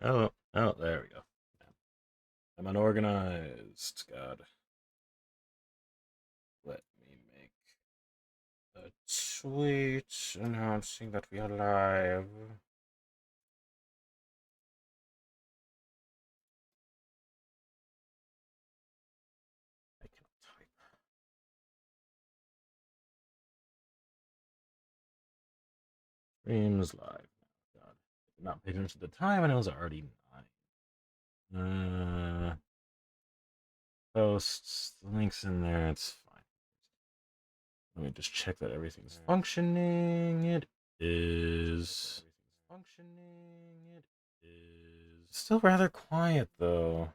Oh, oh, there we go. I'm unorganized. God, let me make a tweet announcing that we are live. I cannot type. Streams live. God, did not pay attention to the time, and it was already 9. Posts. The link's in there. It's fine. Let me just check that everything's functioning. It is. Functioning. It is. Still rather quiet though.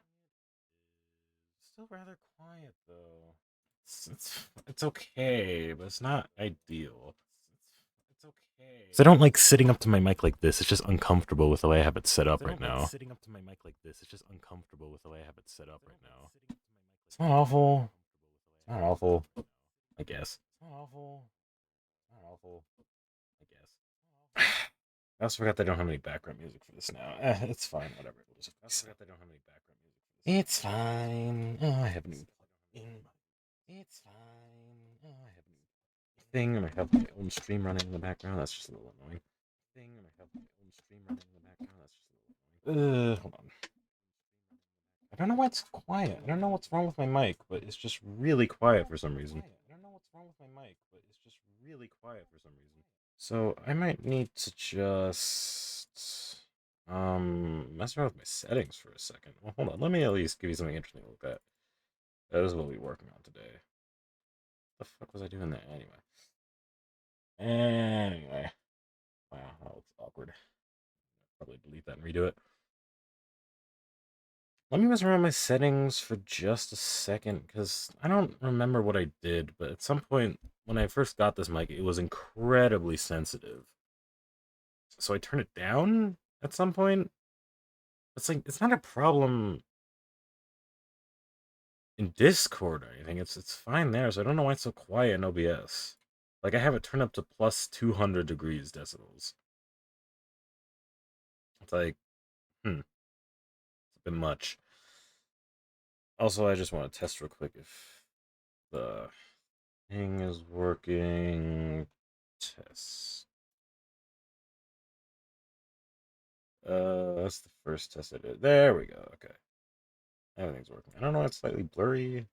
It's okay, but it's not ideal. It's okay. So I don't like sitting up to my mic like this. It's just uncomfortable with the way I have it set up right now. Sitting up to my mic like this. It's just uncomfortable with the way I have it set up right now. It's not awful. It's not awful. I guess. It's not awful. It's not awful. I guess. I also forgot that I don't have any background music for this now. It's fine, whatever. We'll just I forgot that I don't have any background music for this. It's fine. Oh, I haven't even plugged in. It's fine. Oh, I haven't even thing, and I have my own stream running in the background. That's just a little annoying. Thing, and I have my own stream running in the background. That's just a little annoying. Hold on. I don't know why it's quiet. I don't know what's wrong with my mic, but it's just really quiet for some reason. I don't know what's wrong with my mic, but it's just really quiet for some reason. So I might need to just mess around with my settings for a second. Well, hold on. Let me at least give you something interesting to look at. That is what we'll be working on today. What the fuck was I doing there anyway? Anyway. Wow, that looks awkward. Probably delete that and redo it. Let me mess around with my settings for just a second, because I don't remember what I did, but at some point when I first got this mic, it was incredibly sensitive. So I turned it down at some point. It's like it's not a problem in Discord or anything. It's fine there, so I don't know why it's so quiet in OBS. Like I have it turned up to plus 200 degrees decibels. It's like, it's a bit much. Also, I just want to test real quick if the thing is working. Test. That's the first test I did. There we go. Okay, everything's working. I don't know. It's slightly blurry.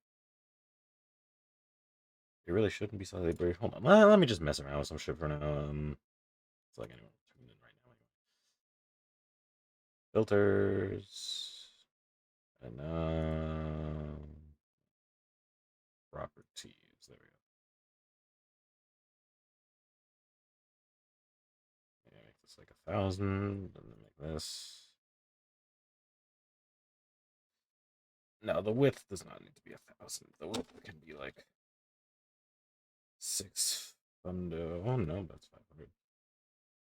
It really shouldn't be slightly blurry. Hold on. Let me just mess around with some shit for now. It's like anyone tuning in right now. Filters and properties. There we go. Yeah, make this like 1,000, and then make this. No, the width does not need to be 1,000. The width can be like 600. Oh no, that's 500.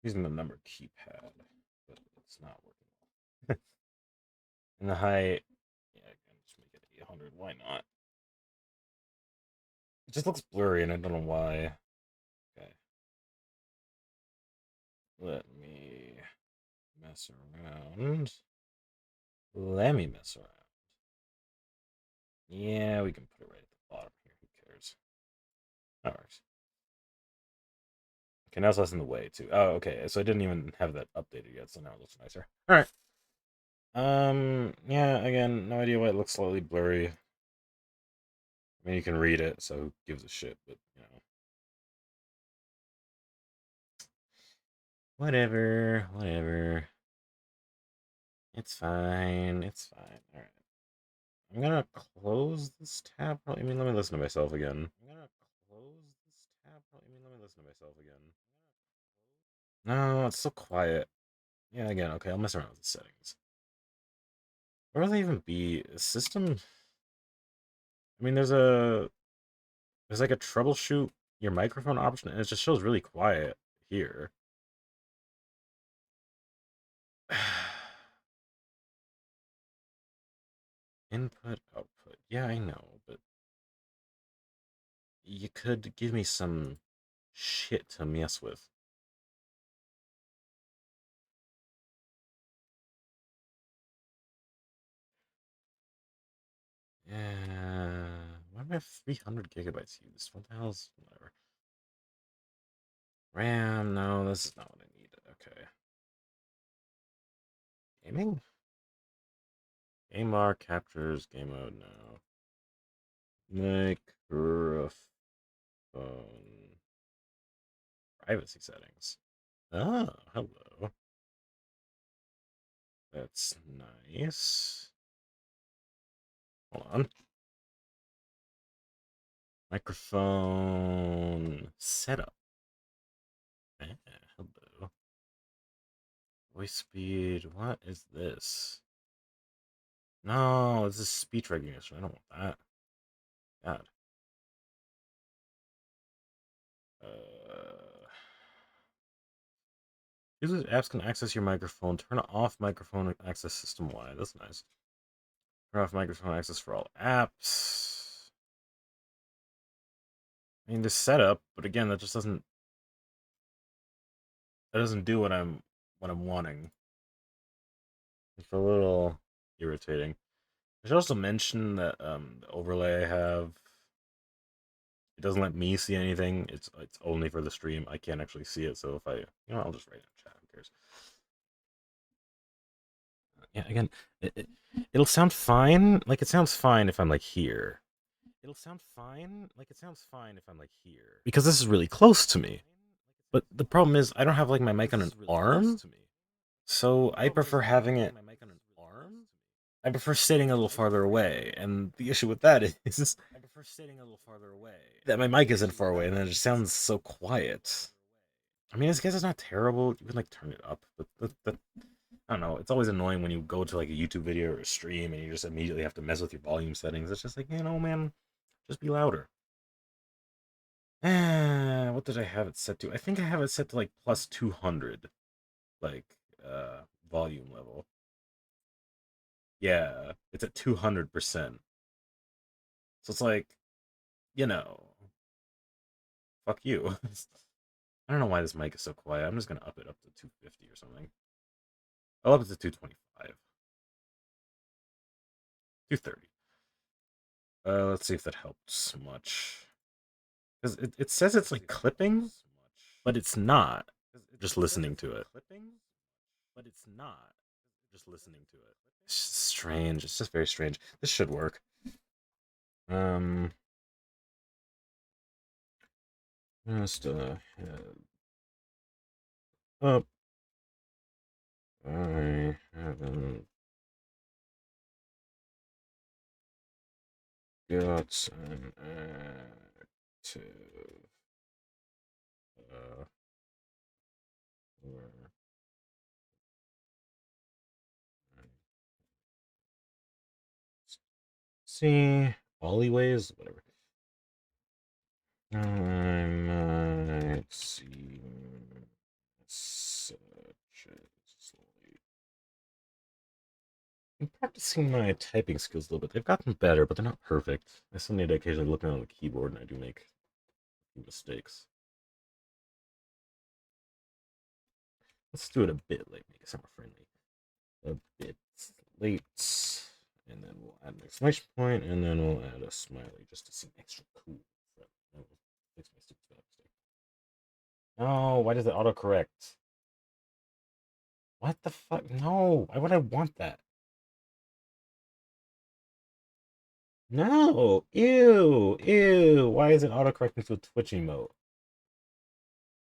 Using the number keypad, but it's not working well. And the height, yeah, I can just make it 800. Why not? It just looks blurry, and I don't know why. Okay, let me mess around. Let me mess around. Yeah, we can put it right at the bottom here. Who cares? That works. Okay, now it's less in the way too. Oh, okay. So I didn't even have that updated yet, so now it looks nicer. All right. Yeah. Again, no idea why it looks slightly blurry. I mean, you can read it, so who gives a shit? But you know, whatever, whatever. It's fine. It's fine. All right. I'm gonna close this tab. I mean, let me listen to myself again. I'm gonna close this tab. I mean, let me listen to myself again. No, it's so quiet. Yeah, again, okay, I'll mess around with the settings. Where will they even be? System? I mean, there's like a troubleshoot your microphone option, and it just shows really quiet here. Input, output. Yeah, I know, but you could give me some shit to mess with. Yeah. Why do I have 300 gigabytes used? What the hell's whatever? RAM? No, this is not what I need. Okay. Gaming? Game bar captures game mode now. Microphone. Privacy settings. Oh, hello. That's nice. Hold on. Microphone setup. Hello. Voice speed. What is this? No, this is speech recognition. I don't want that. God. Users apps can access your microphone. Turn off microphone access system wide. That's nice. Turn off microphone access for all apps. I mean, the setup, but again, that just doesn't do what I'm wanting. It's a little irritating. I should also mention that the overlay I have, it doesn't let me see anything. It's only for the stream. I can't actually see it. So if I'll just write it in chat. Who cares? Yeah, again, it'll sound fine. Like it sounds fine if I'm like here. It'll sound fine. Like it sounds fine if I'm like here. Because this is really close to me. But the problem is I don't have like my mic on an arm. So I prefer having it. I prefer sitting a little farther away, and the issue with that is that my mic isn't far away, and then it just sounds so quiet. I mean, I guess it's not terrible. You can like turn it up, but I don't know. It's always annoying when you go to like a YouTube video or a stream, and you just immediately have to mess with your volume settings. It's just like, man, just be louder. What did I have it set to? I think I have it set to like plus 200, like volume level. Yeah, it's at 200%. So it's like, you know, fuck you. I don't know why this mic is so quiet. I'm just gonna up it up to 250 or something. I'll up it to 225. 230. Let's see if that helps much. Because it says it's like clipping, but it's not. Just listening to it. It's just strange. It's just very strange. This should work. Just head up. I haven't got an active where see alleyways, whatever. I might see such as I'm practicing my typing skills a little bit. They've gotten better, but they're not perfect. I still need to occasionally look down on the keyboard, and I do make mistakes. Let's do it a bit late, make it sound more friendly. A bit late. And then we'll add an exclamation point, and then we'll add a smiley just to seem extra cool. Fix my stupid spelling mistake. No, why does it autocorrect? What the fuck? No, why would I want that? No, ew, ew. Why is it autocorrecting to a Twitch emote?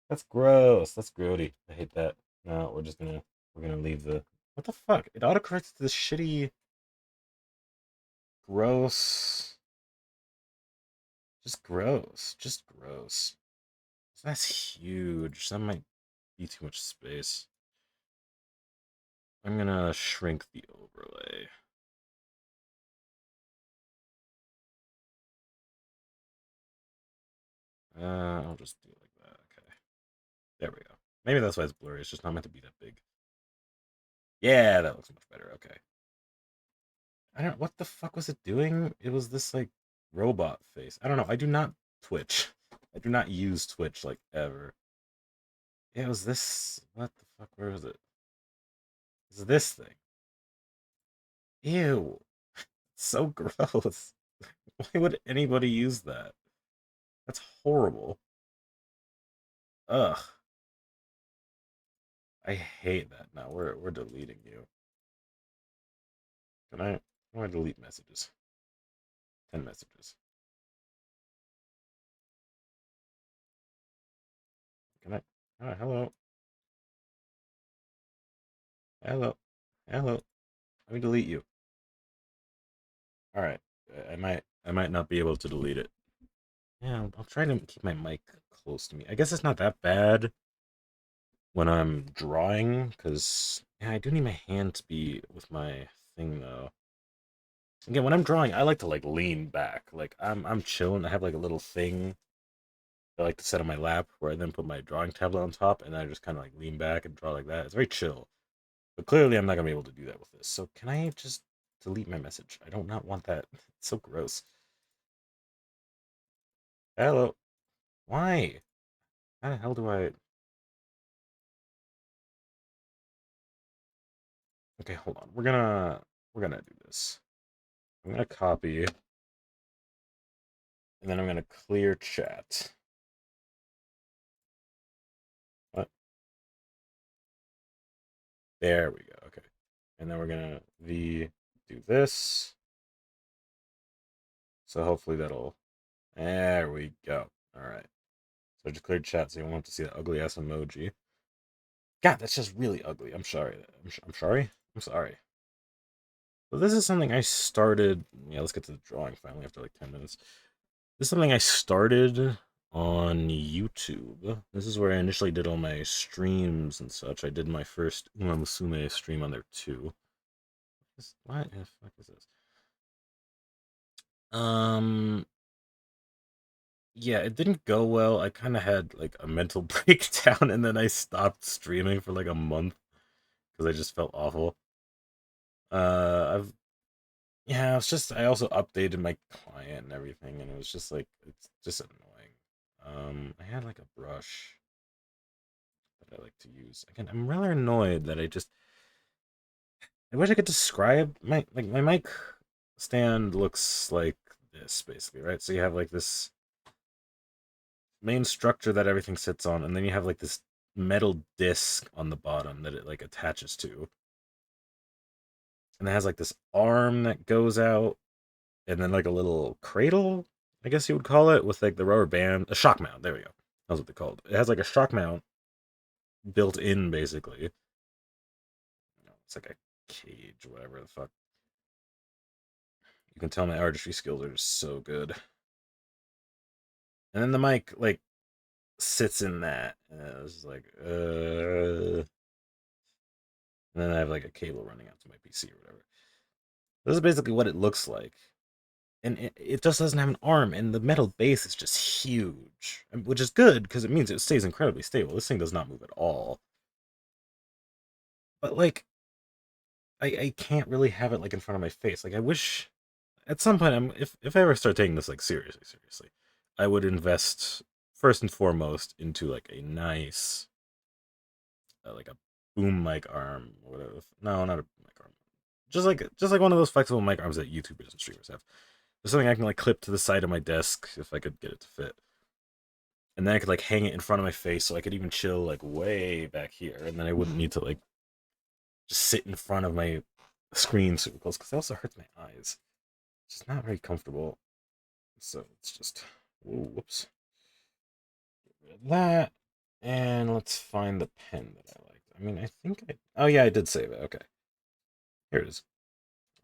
That's gross. That's grody. I hate that. No, we're gonna leave the. What the fuck? It autocorrects to this shitty, gross. Just gross. Just gross. That's huge. That might be too much space. I'm gonna shrink the overlay. I'll just do it like that. Okay. There we go. Maybe that's why it's blurry. It's just not meant to be that big. Yeah, that looks much better. Okay. I don't. What the fuck was it doing? It was this like robot face. I don't know. I do not Twitch. I do not use Twitch like ever. It was this. What the fuck? Where was it? It's this thing. Ew. So gross. Why would anybody use that? That's horrible. Ugh. I hate that. Now we're deleting you. Can I? I want to delete messages. 10 messages. Can I? Hello. Hello. Hello. Let me delete you. All right. I might not be able to delete it. Yeah, I'll try to keep my mic close to me. I guess it's not that bad when I'm drawing, because yeah, I do need my hand to be with my thing though. Again, when I'm drawing, I like to like lean back. Like I'm chilling. I have like a little thing I like to set on my lap where I then put my drawing tablet on top and then I just kind of like lean back and draw like that. It's very chill. But clearly I'm not gonna be able to do that with this. So can I just delete my message? I don't not want that. It's so gross. Hello. Why? How the hell do I? Okay, hold on. We're gonna do this. I'm gonna copy and then I'm gonna clear chat. What? There we go. Okay. And then we're gonna do this. So hopefully that'll. There we go. All right. So I just cleared chat, so you won't have to see that ugly ass emoji. God, that's just really ugly. I'm sorry. I'm sorry. I'm sorry. So this is something I started. Yeah, let's get to the drawing finally after like 10 minutes. This is something I started on YouTube. This is where I initially did all my streams and such. I did my first Uma Musume stream on there too. What the fuck is this? Um, yeah, it didn't go well. I kind of had like a mental breakdown, and then I stopped streaming for like a month because I just felt awful. I've Yeah, it's just I also updated my client and everything, and it was just like it's just annoying. I had like a brush that I like to use. Again, I'm rather annoyed that I wish I could describe my mic stand looks like this basically, right? So you have like this main structure that everything sits on, and then you have like this metal disc on the bottom that it like attaches to. And it has like this arm that goes out, and then like a little cradle, I guess you would call it, with like the rubber band, a shock mount. There we go. That's what they called. It has like a shock mount built in, basically. It's like a cage, whatever the fuck. You can tell my artistry skills are just so good. And then the mic like sits in that. And it's like, And then I have like a cable running out to my PC or whatever. This is basically what it looks like. And it just doesn't have an arm, and the metal base is just huge, which is good because it means it stays incredibly stable. This thing does not move at all. But like, I can't really have it like in front of my face. Like, I wish at some point, if I ever start taking this like seriously, I would invest first and foremost into like a nice, like a boom mic arm or whatever. No, not a mic arm. Just like one of those flexible mic arms that YouTubers and streamers have. There's something I can like clip to the side of my desk if I could get it to fit. And then I could like hang it in front of my face so I could even chill like way back here, and then I wouldn't need to like just sit in front of my screen super close because it also hurts my eyes. It's just not very comfortable. So it's just whoops. Get rid of that, and let's find the pen that I liked. I mean, I think I. Oh yeah, I did save it. Okay, here it is.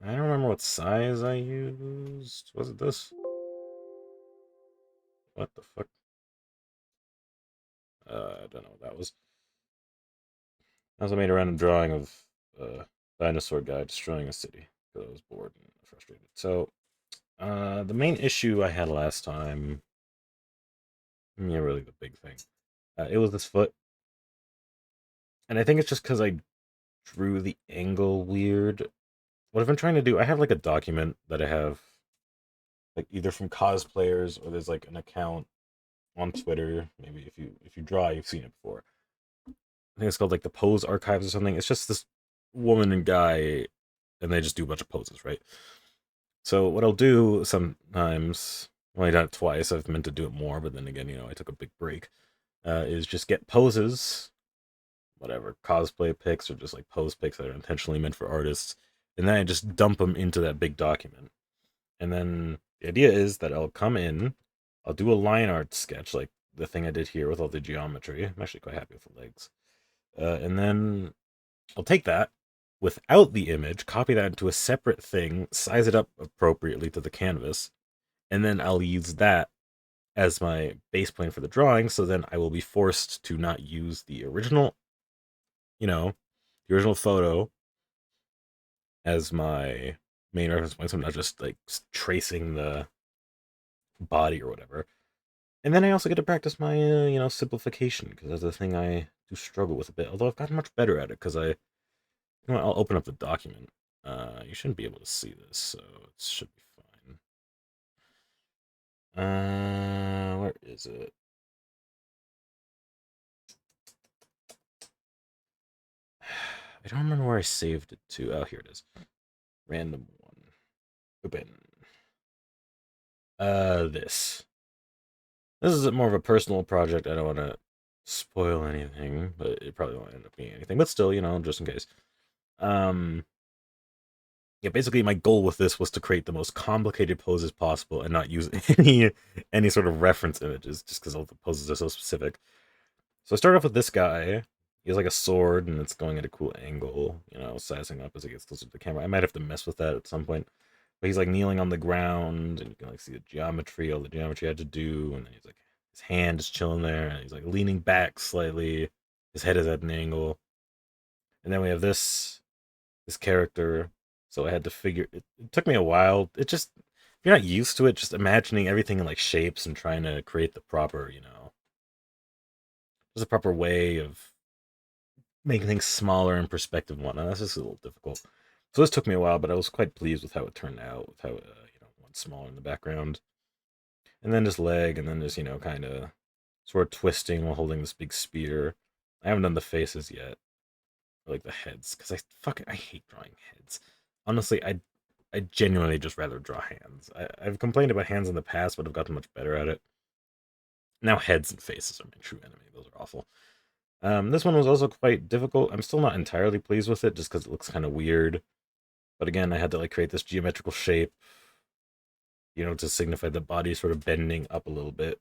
I don't remember what size I used. Was it this? What the fuck? I don't know what that was. I also made a random drawing of a dinosaur guy destroying a city because I was bored and frustrated. So, the main issue I had last time, yeah, really the big thing, it was this foot, and I think it's just because I drew the angle weird. What I've been trying to do, I have like a document that I have, like either from cosplayers or there's like an account on Twitter. Maybe if you draw, you've seen it before. I think it's called like the Pose Archives or something. It's just this woman and guy, and they just do a bunch of poses, right? So what I'll do sometimes, well, I done it twice. I've meant to do it more, but then again, I took a big break. Is just get poses, whatever cosplay pics or just like pose pics that are intentionally meant for artists, and then I just dump them into that big document. And then the idea is that I'll come in, I'll do a line art sketch like the thing I did here with all the geometry. I'm actually quite happy with the legs. And then I'll take that without the image, copy that into a separate thing, size it up appropriately to the canvas, and then I'll use that as my base plane for the drawing. So then I will be forced to not use the original, the original photo as my main reference point. So I'm not just like tracing the body or whatever. And then I also get to practice my, simplification because that's the thing I do struggle with a bit. Although I've gotten much better at it because I'll open up the document. You shouldn't be able to see this, so it should be fine. Where is it? I don't remember where I saved it to. Oh, here it is. Random one. Open. This. This is more of a personal project. I don't want to spoil anything, but it probably won't end up being anything. But still, just in case. Um, yeah, basically my goal with this was to create the most complicated poses possible and not use any sort of reference images, just because all the poses are so specific. So I started off with this guy. He has like a sword, and it's going at a cool angle, sizing up as it gets closer to the camera. I might have to mess with that at some point. But he's like kneeling on the ground, and you can like see the geometry, all the geometry I had to do, and then he's like his hand is chilling there, and he's like leaning back slightly. His head is at an angle, and then we have this character. So I had to figure. It took me a while. It just if you're not used to it, just imagining everything in like shapes and trying to create the proper, there's a proper way of making things smaller in perspective and whatnot. That's just a little difficult. So this took me a while, but I was quite pleased with how it turned out, with how went smaller in the background, and then this leg, and then this kind of sort of twisting while holding this big spear. I haven't done the faces yet, or like the heads, because I hate drawing heads. Honestly, I genuinely just rather draw hands. I've complained about hands in the past, but I've gotten much better at it. Now heads and faces are my true enemy. Those are awful. This one was also quite difficult. I'm still not entirely pleased with it, just because it looks kind of weird. But again, I had to like create this geometrical shape, to signify the body sort of bending up a little bit.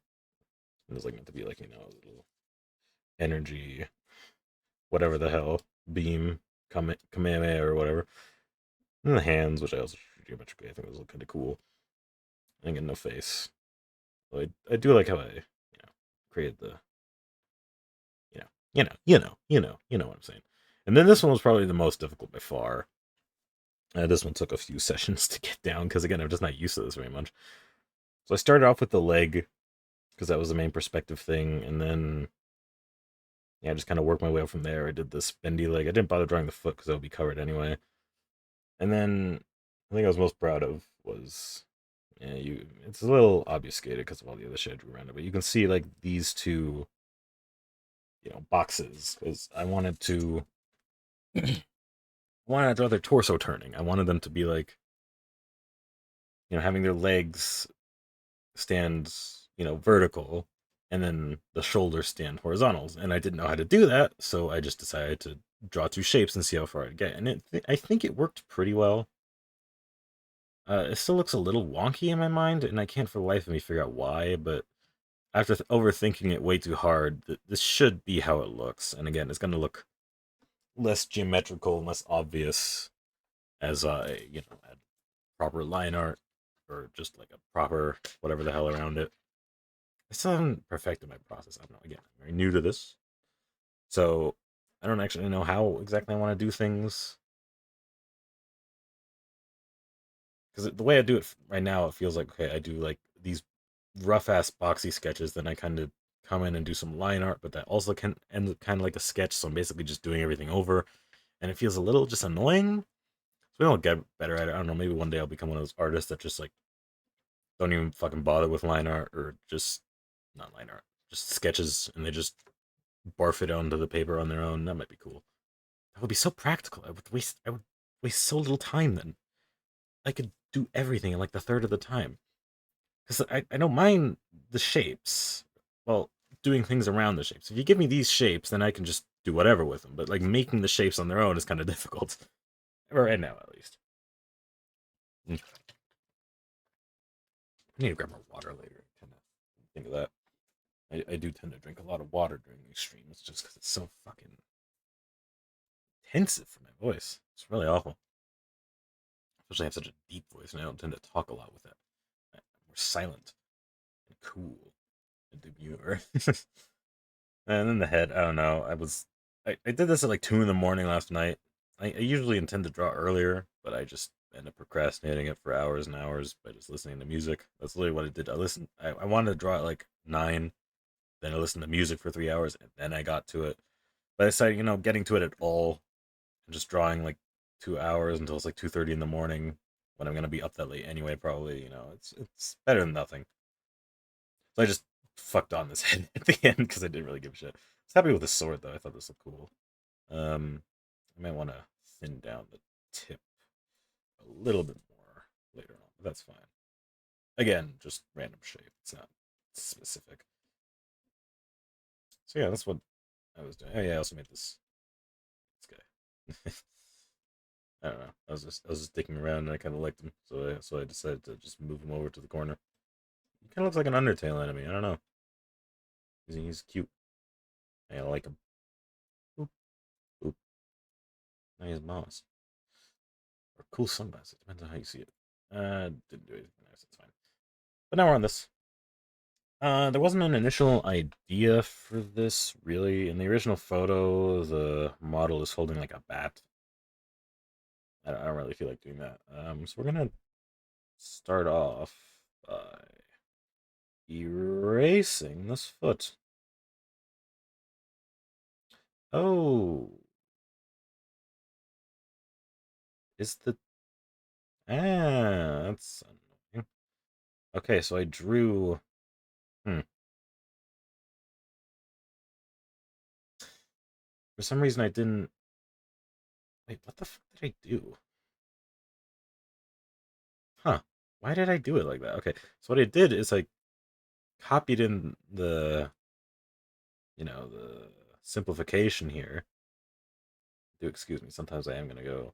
It was like meant to be like a little energy, whatever the hell, beam, kamehameha or whatever. And the hands, which I also drew geometrically, I think was kind of cool. I didn't get no face. So I do like how I created the you know what I'm saying. And then this one was probably the most difficult by far. This one took a few sessions to get down because again I'm just not used to this very much. So I started off with the leg because that was the main perspective thing, and then I just kind of worked my way up from there. I did this bendy leg. I didn't bother drawing the foot because that would be covered anyway. And then I think I was most proud of was it's a little obfuscated because of all the other shit I drew around it, but you can see like these two boxes because I wanted to draw their torso turning. I wanted them to be like having their legs stand vertical and then the shoulders stand horizontals, and I didn't know how to do that, so I just decided to draw two shapes and see how far I'd get, and I think it worked pretty well. It still looks a little wonky in my mind, and I can't for the life of me figure out why, but after overthinking it way too hard, this should be how it looks. And again, it's going to look less geometrical and less obvious as I, add proper line art or just like a proper whatever the hell around it. I still haven't perfected my process. I don't know. Again, I'm very new to this, so I don't actually know how exactly I want to do things. Because the way I do it right now, it feels like okay, I do like these rough ass boxy sketches, then I kind of come in and do some line art, but that also can end kind of like a sketch. So I'm basically just doing everything over, and it feels a little just annoying. So we don't get better at it. I don't know. Maybe one day I'll become one of those artists that just like don't even fucking bother with line art or just not line art, just sketches, and they just barf it onto the paper on their own. That might be cool. That would be so practical. I would waste so little time then. I could do everything in like the third of the time. Because I don't mind the shapes. Well, doing things around the shapes. If you give me these shapes, then I can just do whatever with them. But like making the shapes on their own is kind of difficult. Right now, at least. I need to grab more water later. Kind of think of that. I do tend to drink a lot of water during these streams just because it's so fucking intensive for my voice. It's really awful. Especially I have such a deep voice and I don't tend to talk a lot with it. I'm more silent and cool and demure. And then the head, I don't know. I did this at like 2 in the morning last night. I usually intend to draw earlier, but I just end up procrastinating it for hours and hours by just listening to music. That's literally what I did. I wanted to draw at like 9, then I listened to music for 3 hours, and then I got to it. But I decided, getting to it at all and just drawing like 2 hours until it's like 2:30 in the morning when I'm gonna be up that late anyway, probably, it's better than nothing. So I just fucked on this head at the end because I didn't really give a shit. I was happy with the sword though. I thought this looked cool. I might want to thin down the tip a little bit more later on, but that's fine. Again, just random shape. It's not specific. So yeah, that's what I was doing. Oh yeah, I also made this guy. I don't know. I was just sticking around and I kind of liked him, so I decided to just move him over to the corner. He kind of looks like an Undertale enemy. I don't know. He's cute. I like him. Oop, oop. Now he's moss. Or cool sunglasses. Depends on how you see it. Didn't do anything nice. It's fine. But now we're on this. There wasn't an initial idea for this, really. In the original photo, the model is holding like a bat. I don't really feel like doing that. So we're gonna start off by erasing this foot. Oh, is the that's annoying. Okay, so I drew. Hmm. For some reason, I didn't. Wait, what the fuck did I do? Huh? Why did I do it like that? Okay, so what I did is I copied in the simplification here. Do excuse me. Sometimes I am gonna go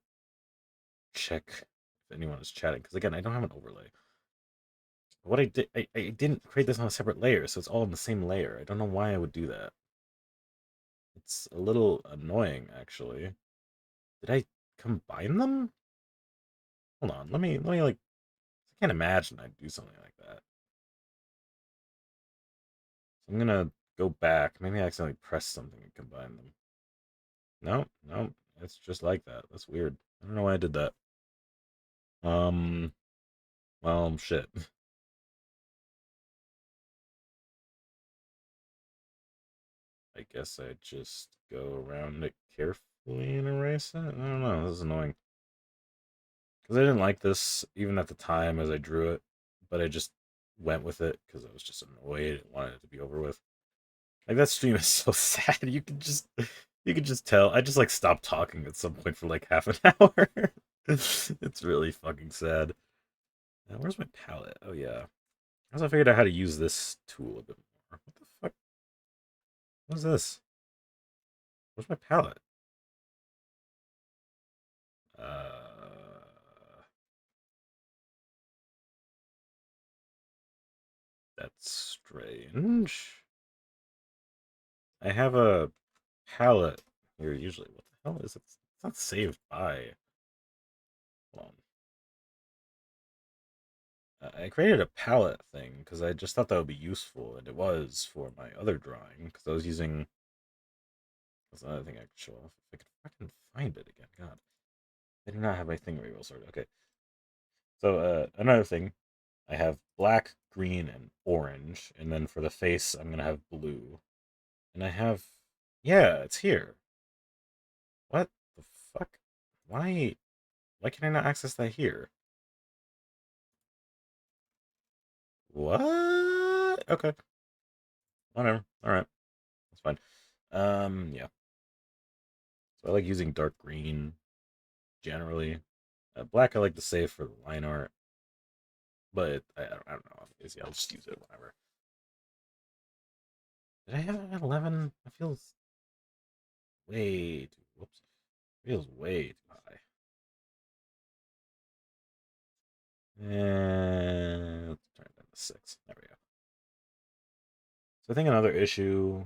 check if anyone is chatting because again, I don't have an overlay. What I did, I didn't create this on a separate layer, so it's all in the same layer. I don't know why I would do that. It's a little annoying, actually. Did I combine them? Hold on, let me like. I can't imagine I'd do something like that. So I'm gonna go back. Maybe I accidentally pressed something and combine them. No, no, it's just like that. That's weird. I don't know why I did that. Um, well, shit. I guess I just go around it carefully and erase it. I don't know. This is annoying because I didn't like this even at the time as I drew it, but I just went with it because I was just annoyed and wanted it to be over with. Like that stream is so sad. You could just tell. I just like stopped talking at some point for like half an hour. It's really fucking sad. Now, where's my palette? Oh yeah. Once I figured out how to use this tool a bit more. What the fuck? What's this? Where's my palette? Uh, that's strange. I have a palette here usually. What the hell is it? It's not saved by. Hold on. I created a palette thing because I just thought that would be useful, and it was for my other drawing because I was using. That's another thing I could show off if I could fucking find it again. God, I do not have my thing very well sorted. Okay, so another thing, I have black, green, and orange, and then for the face, I'm gonna have blue, and I have. Yeah, it's here. What the fuck? Why? Why can I not access that here? What? Okay, whatever. All right, that's fine. Yeah. So I like using dark green generally. Black I like to save for the line art, but I don't know. I'll just use it whenever. Did I have it at 11? That feels way too. Whoops. Feels way too high. And let's turn it down to 6. There we go. So I think another issue.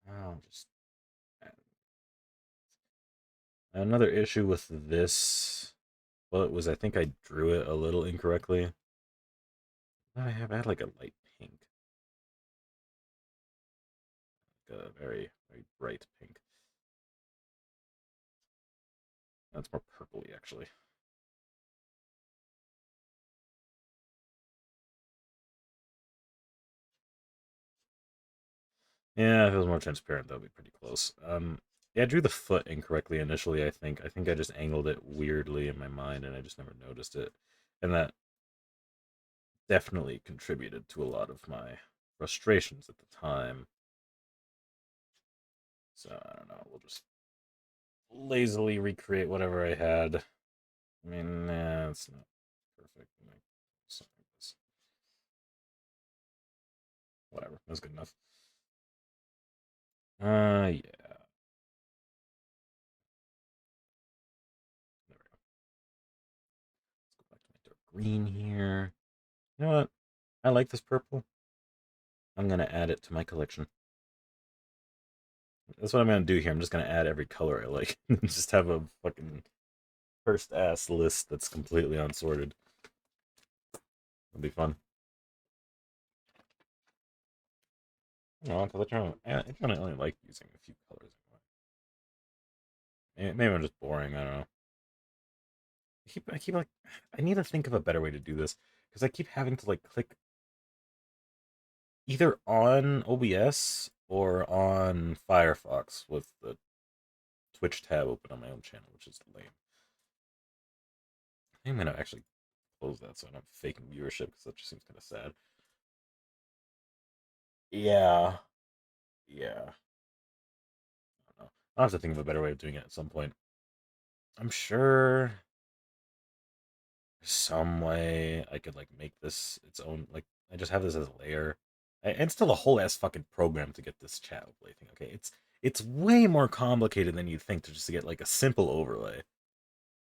Oh, just another issue with this. Well, it was I think I drew it a little incorrectly. I had like a light pink, like a very bright pink. That's more purpley actually. Yeah, if it was more transparent, that would be pretty close. Yeah, I drew the foot incorrectly initially. I think I just angled it weirdly in my mind, and I just never noticed it, and that definitely contributed to a lot of my frustrations at the time. So I don't know. We'll just lazily recreate whatever I had. I mean, nah, it's not perfect. Like, something like this. Whatever. That's good enough. Yeah. There we go. Let's go back to my dark green here. You know what? I like this purple. I'm gonna add it to my collection. That's what I'm gonna do here. I'm just gonna add every color I like. Just have a fucking first ass list that's completely unsorted. It'll be fun. No, because I try to only like using a few colors. Maybe I'm just boring. I don't know. I keep like I need to think of a better way to do this because I keep having to like click either on OBS or on Firefox with the Twitch tab open on my own channel, which is lame. I think I'm gonna actually close that so I'm not faking viewership because that just seems kind of sad. Yeah, yeah. I don't know. I'll have to think of a better way of doing it at some point. I'm sure some way I could like make this its own. Like I just have this as a layer, and still a whole ass fucking program to get this chat overlay thing. Okay, it's way more complicated than you'd think to just get like a simple overlay.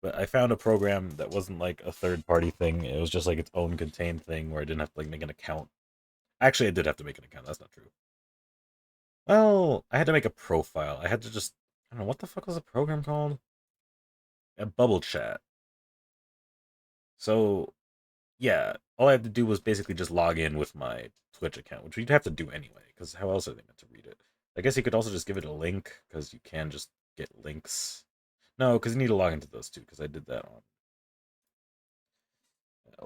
But I found a program that wasn't like a third party thing. It was just like its own contained thing where I didn't have to like make an account. Actually, I did have to make an account. That's not true. Well, I had to make a profile. I had to just I don't know what the fuck was the program called? A bubble chat. So yeah, all I had to do was basically just log in with my Twitch account, which you'd have to do anyway, because how else are they meant to read it? I guess you could also just give it a link, because you can just get links. No, because you need to log into those too, because I did that on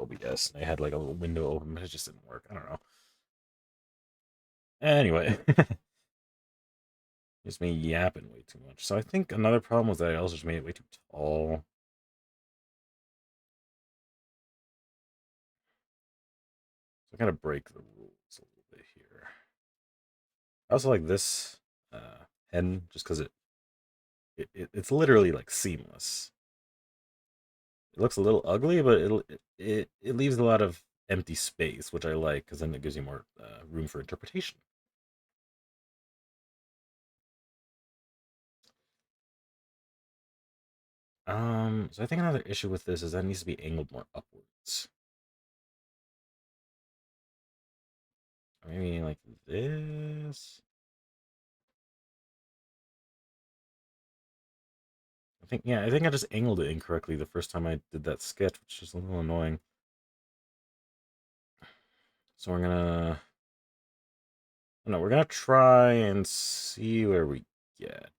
OBS, and I had like a little window open, but it just didn't work. I don't know. Anyway, just me yapping way too much. So I think another problem was that I also just made it way too tall. So I gotta break the rules a little bit here. I also like this pen just because it's literally like seamless. It looks a little ugly, but it leaves a lot of empty space, which I like because then it gives you more room for interpretation. So I think another issue with this is that it needs to be angled more upwards. Maybe like this. I think I just angled it incorrectly the first time I did that sketch, which is a little annoying. So we're gonna try and see where we get.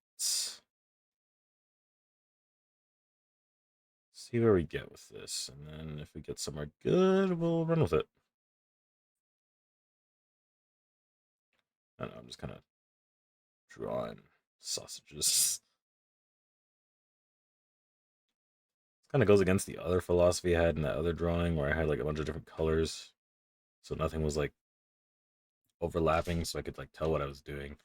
See where we get with this, and then if we get somewhere good, we'll run with it. I don't know, I'm just kind of drawing sausages. Kind of goes against the other philosophy I had in that other drawing where I had like a bunch of different colors, so nothing was like overlapping, so I could like tell what I was doing.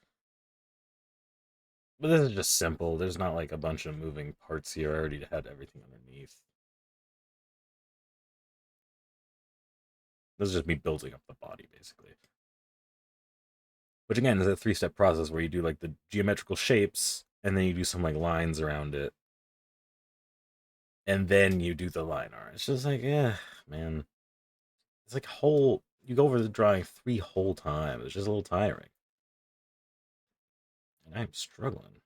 But this is just simple. There's not like a bunch of moving parts here. I already had everything underneath. This is just me building up the body, basically. Which again is a three-step process where you do like the geometrical shapes, and then you do some like lines around it, and then you do the line art. It's just like, yeah, man. It's like whole. You go over the drawing three whole times. It's just a little tiring, and I'm struggling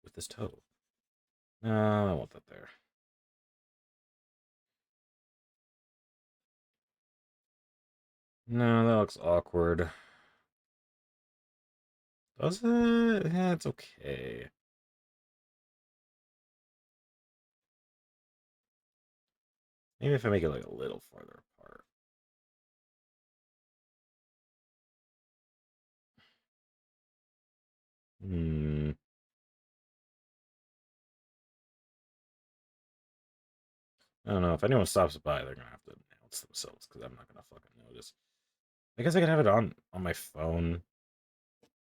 with this toe. No, I want that there. No, that looks awkward. Does it? Yeah, it's okay. Maybe if I make it like a little farther apart. Hmm. I don't know. If anyone stops by, they're gonna have to announce themselves because I'm not gonna fucking notice. I guess I could have it on my phone,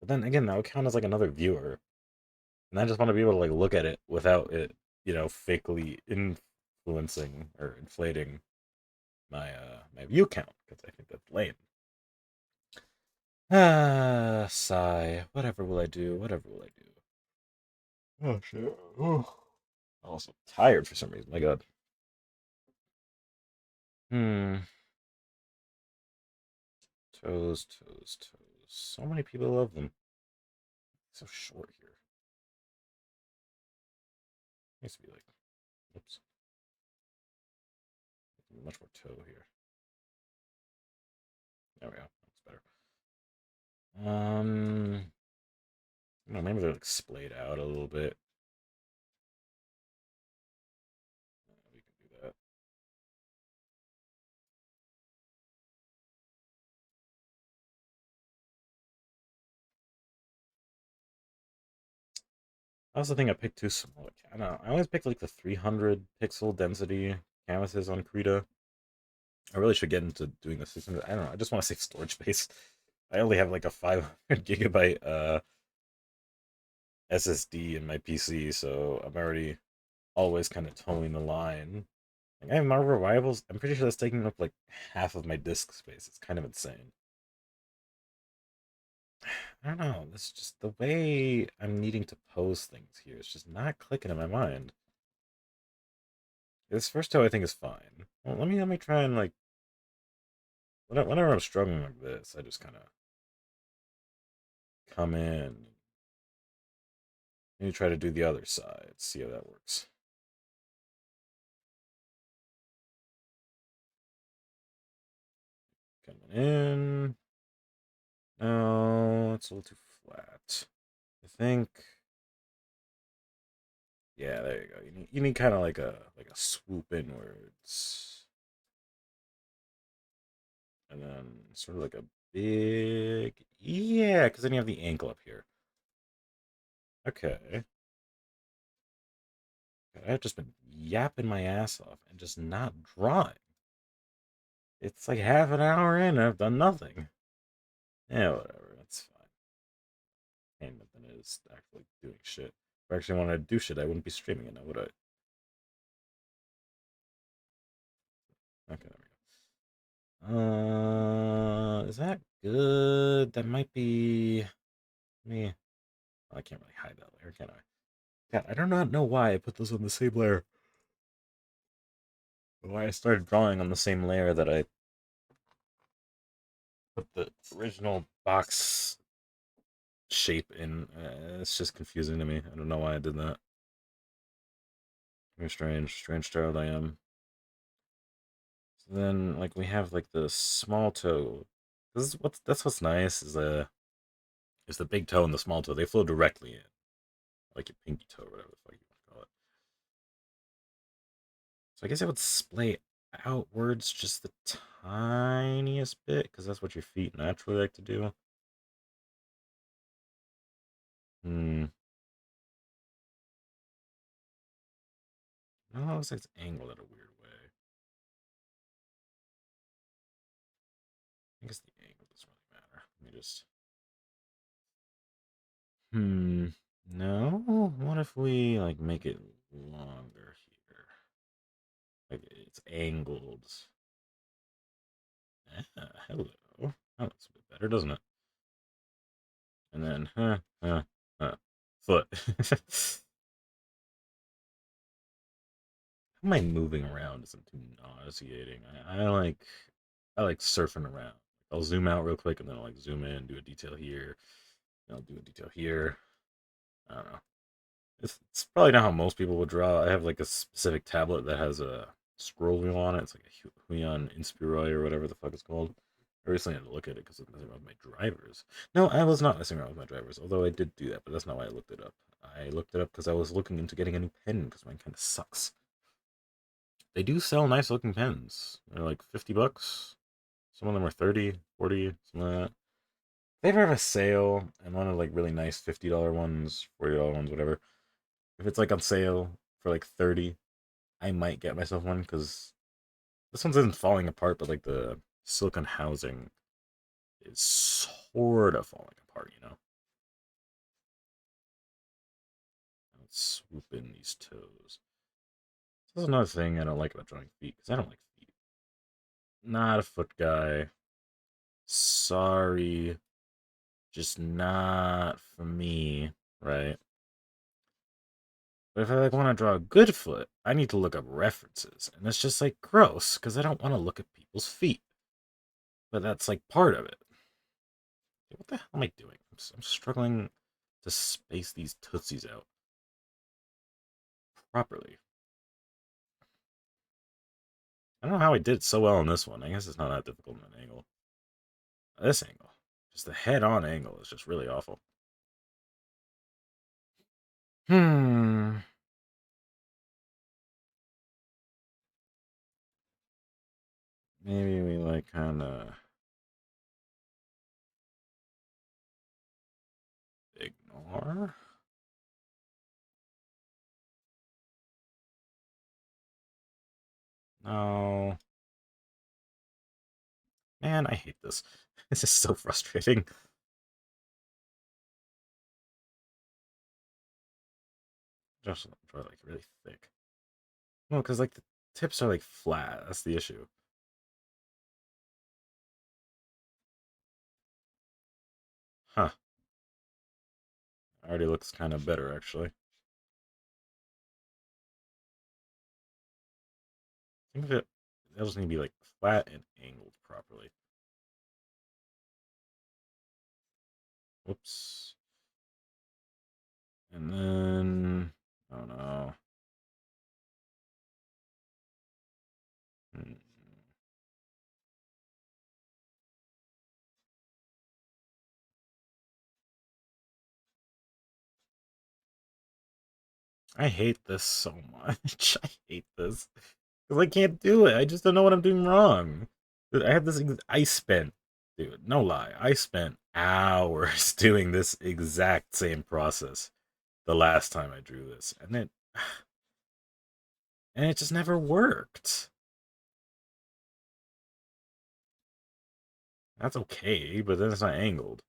but then again, that would count as like another viewer, and I just want to be able to like look at it without it, fakely influencing or inflating my view count because I think that's lame. Ah, sigh. Whatever will I do? Whatever will I do? Oh shit. Oh. I'm also tired for some reason. My God. Hmm. Toes, toes, toes. So many people love them. So short here. Needs to be like, oops, much more toe here. There we go. That's better. I don't know, maybe they're like splayed out a little bit. We can do that. I also think I picked too small. I don't know. I always pick like the 300 pixel density canvases on Krita. I really should get into doing the 600. I don't know. I just want to save storage space. I only have like a 500 gigabyte SSD in my PC, so I'm already always kind of towing the line. Like, I have Marvel Rivals. I'm pretty sure that's taking up like half of my disk space. It's kind of insane. I don't know. This just the way I'm needing to pose things here. It's just not clicking in my mind. This first toe I think is fine. Well, let me try and like whenever I'm struggling like this, I just kind of come in. Maybe try to do the other side. See how that works. Coming in. No, it's a little too flat. I think. Yeah, there you go. You need kind of like a swoop inwards, and then sort of like a big yeah, because then you have the ankle up here. Okay, I've just been yapping my ass off and just not drawing. It's like half an hour in, and I've done nothing. Yeah, whatever. That's fine. Payment than it is actually doing shit. If I actually wanted to do shit, I wouldn't be streaming it now, would I? Okay, there we go. Is that good? That might be me. I can't really hide that layer, can I? God, I do not know why I put those on the same layer. Why I started drawing on the same layer that I put the original box shape in. It's just confusing to me. I don't know why I did that. Very strange, strange child I am. So then, like, we have like the small toe. This is what's nice is the big toe and the small toe. They flow directly in, like your pinky toe, or whatever the fuck you want to call it. So I guess I would splay outwards just the tiniest bit, because that's what your feet naturally like to do. Hmm. No, it looks like it's angled in a weird way. I guess the angle doesn't really matter. Let me just. Hmm. No? What if we, like, make it longer here? Like, it's angled. Hello. That looks a bit better, doesn't it? And then, foot. How am I moving around isn't too nauseating. I like surfing around. I'll zoom out real quick and then I'll like zoom in, do a detail here, and I'll do a detail here. I don't know. It's probably not how most people would draw. I have like a specific tablet that has a scroll wheel on it. It's like a Huion Inspiroi or whatever the fuck it's called. I recently had to look at it because I'm messing around with my drivers. No, I was not messing around with my drivers, although I did do that, but that's not why I looked it up. I looked it up because I was looking into getting a new pen because mine kind of sucks. They do sell nice looking pens. They're like 50 bucks. Some of them are 30, 40, something like that. If they ever have a sale and one of like really nice $50 ones, $40 ones, whatever. If it's like on sale for like 30, I might get myself one because this one's isn't falling apart, but like the silicone housing is sort of falling apart, you know? Let's swoop in these toes. This is another thing I don't like about drawing feet because I don't like feet. Not a foot guy. Sorry. Just not for me, right? But if I like want to draw a good foot, I need to look up references, and it's just like gross because I don't want to look at people's feet. But that's like part of it. What the hell am I doing? I'm struggling to space these tootsies out properly. I don't know how I did so well on this one. I guess it's not that difficult in an angle. This angle, just the head-on angle, is just really awful. Hmm. Maybe we like kind of ignore. No. Man, I hate this. This is so frustrating. Just draw like really thick. No, because like the tips are like flat. That's the issue. Huh. Already looks kind of better actually. I think it just need to be like flat and angled properly. Whoops. And then, oh no. Hmm. I hate this so much. I hate this because I can't do it. I just don't know what I'm doing wrong. I had this. I spent, dude, no lie. I spent hours doing this exact same process the last time I drew this, and it just never worked. That's okay, but then it's not angled.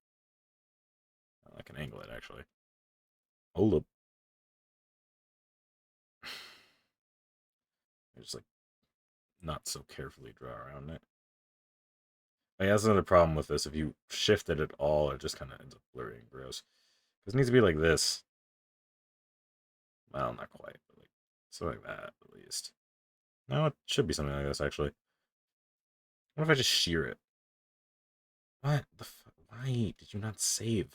I can angle it actually. Hold up. I just like not so carefully draw around it. Like, that's another problem with this. If you shift it at all, it just kind of ends up blurry and gross. Because it needs to be like this. Well, not quite, but like something like that at least. No, it should be something like this actually. What if I just shear it? What the why did you not save?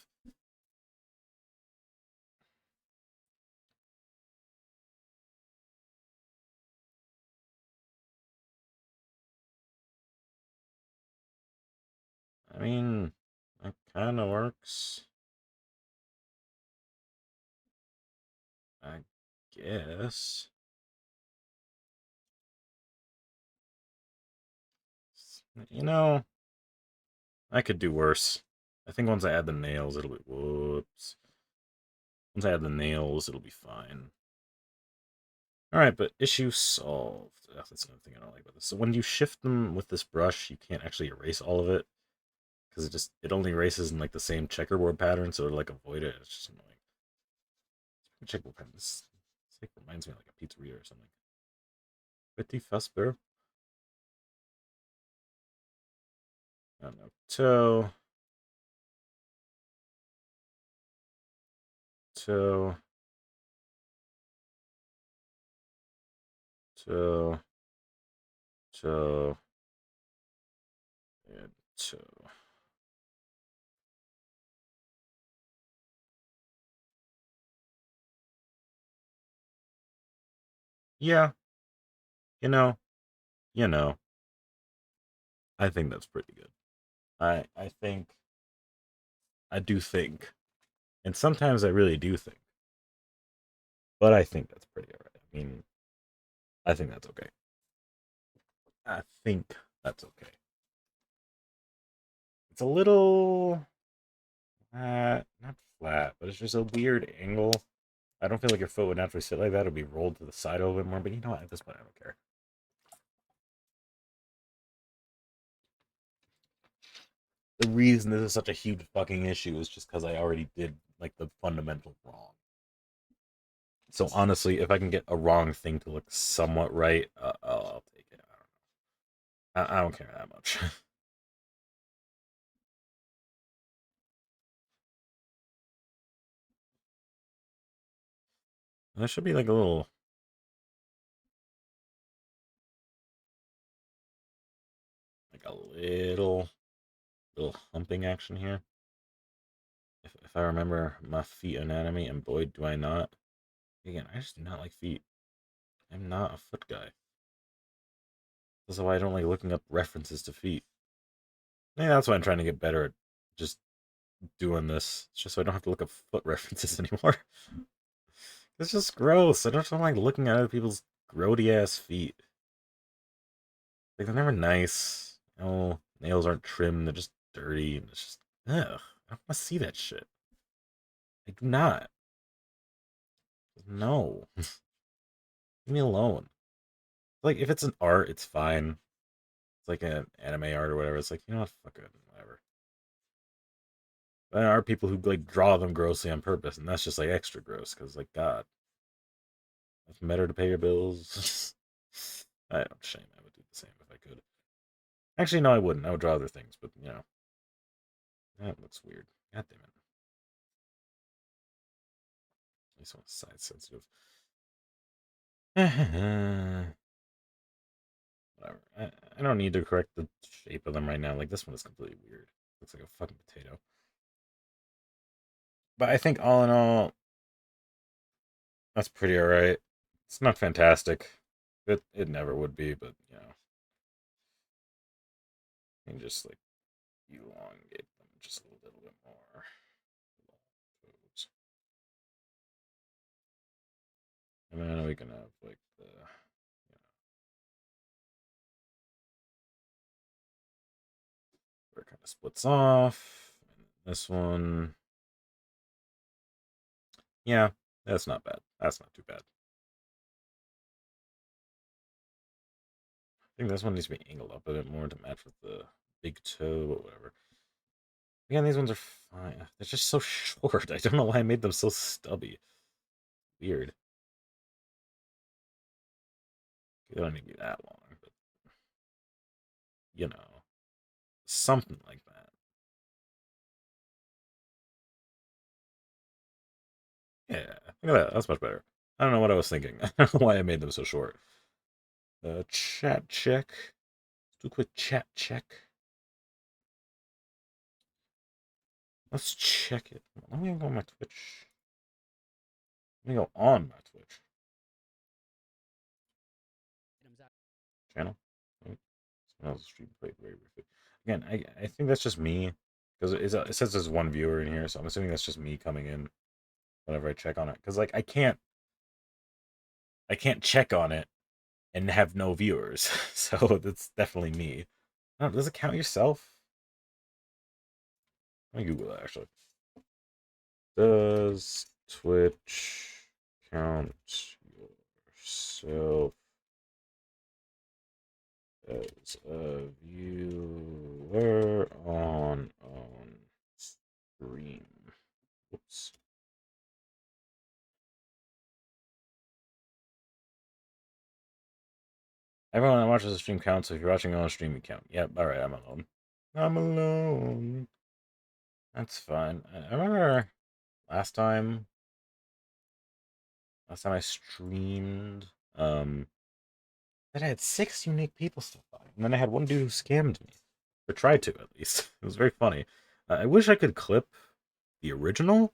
I mean, that kind of works. I guess. You know, I could do worse. I think once I add the nails, it'll be whoops. Once I add the nails, it'll be fine. All right, but issue solved. Ugh, that's another thing I don't like about this. So when you shift them with this brush, you can't actually erase all of it because it only erases in like the same checkerboard pattern, so to like avoid it, it's just annoying. Check what kind of this. This like reminds me of like a pizzeria or something. Petit Fusper. I don't know. Toe. Toe. Toe. And toe. Yeah, you know, you know. I think that's pretty good. I think I do think, and sometimes I really do think, but I think that's pretty alright. I mean, I think that's okay. I think that's okay. It's a little not flat, but it's just a weird angle. I don't feel like your foot would naturally sit like that. It would be rolled to the side a little bit more, but you know what? At this point, I don't care. The reason this is such a huge fucking issue is just because I already did like the fundamental wrong. So honestly, if I can get a wrong thing to look somewhat right, I'll take it. I don't care that much. There should be like a little humping action here. If I remember my feet anatomy, and boy, do I not. Again, I just do not like feet. I'm not a foot guy. That's why I don't like looking up references to feet. Maybe that's why I'm trying to get better at just doing this. It's just so I don't have to look up foot references anymore. It's just gross. I don't like looking at other people's grody ass feet. Like they're never nice. No, nails aren't trimmed. They're just dirty. And it's just ugh. I don't want to see that shit. I do not. No, leave me alone. Like if it's an art, it's fine. It's like an anime art or whatever. It's like you know what, fuck it, whatever. But there are people who like draw them grossly on purpose, and that's just like extra gross because like God, it's better to pay your bills. I don't shame. I would do the same if I could. Actually, no, I wouldn't. I would draw other things, but you know, that looks weird. God damn it. This one's side sensitive. Whatever. I don't need to correct the shape of them right now. Like this one is completely weird. Looks like a fucking potato. But I think all in all, that's pretty alright. It's not fantastic. It never would be, but you know, you can just like elongate them just a little bit more. And then we can have like the where it kind of splits off. And this one, yeah, that's not bad. That's not too bad. I think this one needs to be angled up a bit more to match with the big toe, but whatever. Again, these ones are fine. They're just so short. I don't know why I made them so stubby. Weird. They don't need to be that long, but you know, something like that. Yeah, look at that. That's much better. I don't know what I was thinking. I don't know why I made them so short. Chat check. Let's do a quick chat check. Let's check it. Let me go on my Twitch. Let me go on my Twitch channel. Oh, someone else's stream played very briefly. Again, I think that's just me because it says there's one viewer in here, so I'm assuming that's just me coming in whenever I check on it. Because like I can't check on it and have no viewers, so that's definitely me. Oh, does it count yourself? Let me Google that actually. Does Twitch count yourself as a viewer on stream? Oops. Everyone that watches the stream counts, so if you're watching on a stream, you count. Yep, alright, I'm alone. I'm alone. That's fine. I remember last time I streamed, that I had 6 unique people stop by. And then I had one dude who scammed me. Or tried to, at least. It was very funny. I wish I could clip the original,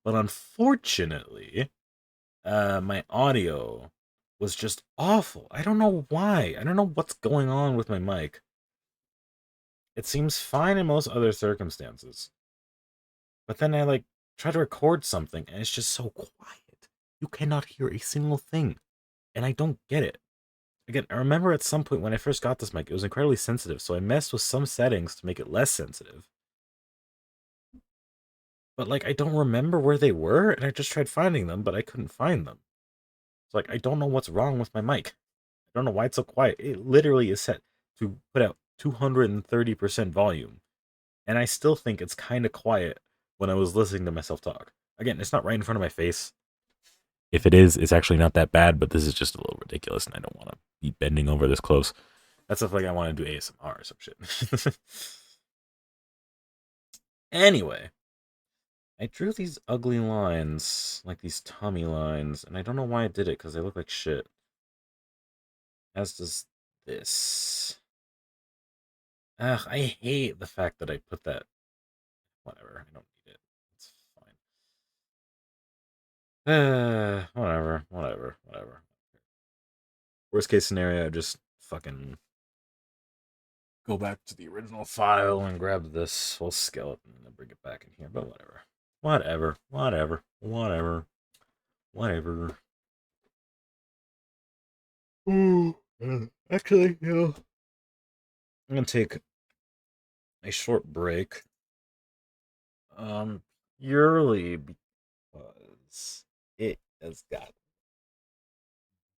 but unfortunately, my audio was just awful. I don't know why. I don't know what's going on with my mic. It seems fine in most other circumstances. But then I try to record something and it's just so quiet. You cannot hear a single thing. And I don't get it. Again, I remember at some point when I first got this mic, it was incredibly sensitive, so I messed with some settings to make it less sensitive. But I don't remember where they were, and I just tried finding them, but I couldn't find them. So I don't know what's wrong with my mic. I don't know why it's so quiet. It literally is set to put out 230% volume. And I still think it's kind of quiet when I was listening to myself talk. Again, it's not right in front of my face. If it is, it's actually not that bad, but this is just a little ridiculous, and I don't want to be bending over this close. That's stuff I want to do ASMR or some shit. Anyway, I drew these ugly lines, like these tummy lines, and I don't know why I did it, because they look like shit. As does this. Ugh, I hate the fact that I put that. Whatever, I don't need it. It's fine. Whatever. Worst case scenario, I just fucking go back to the original file and grab this whole skeleton and bring it back in here, but whatever. Whatever. Ooh, actually, I'm gonna take a short break. Purely because it has got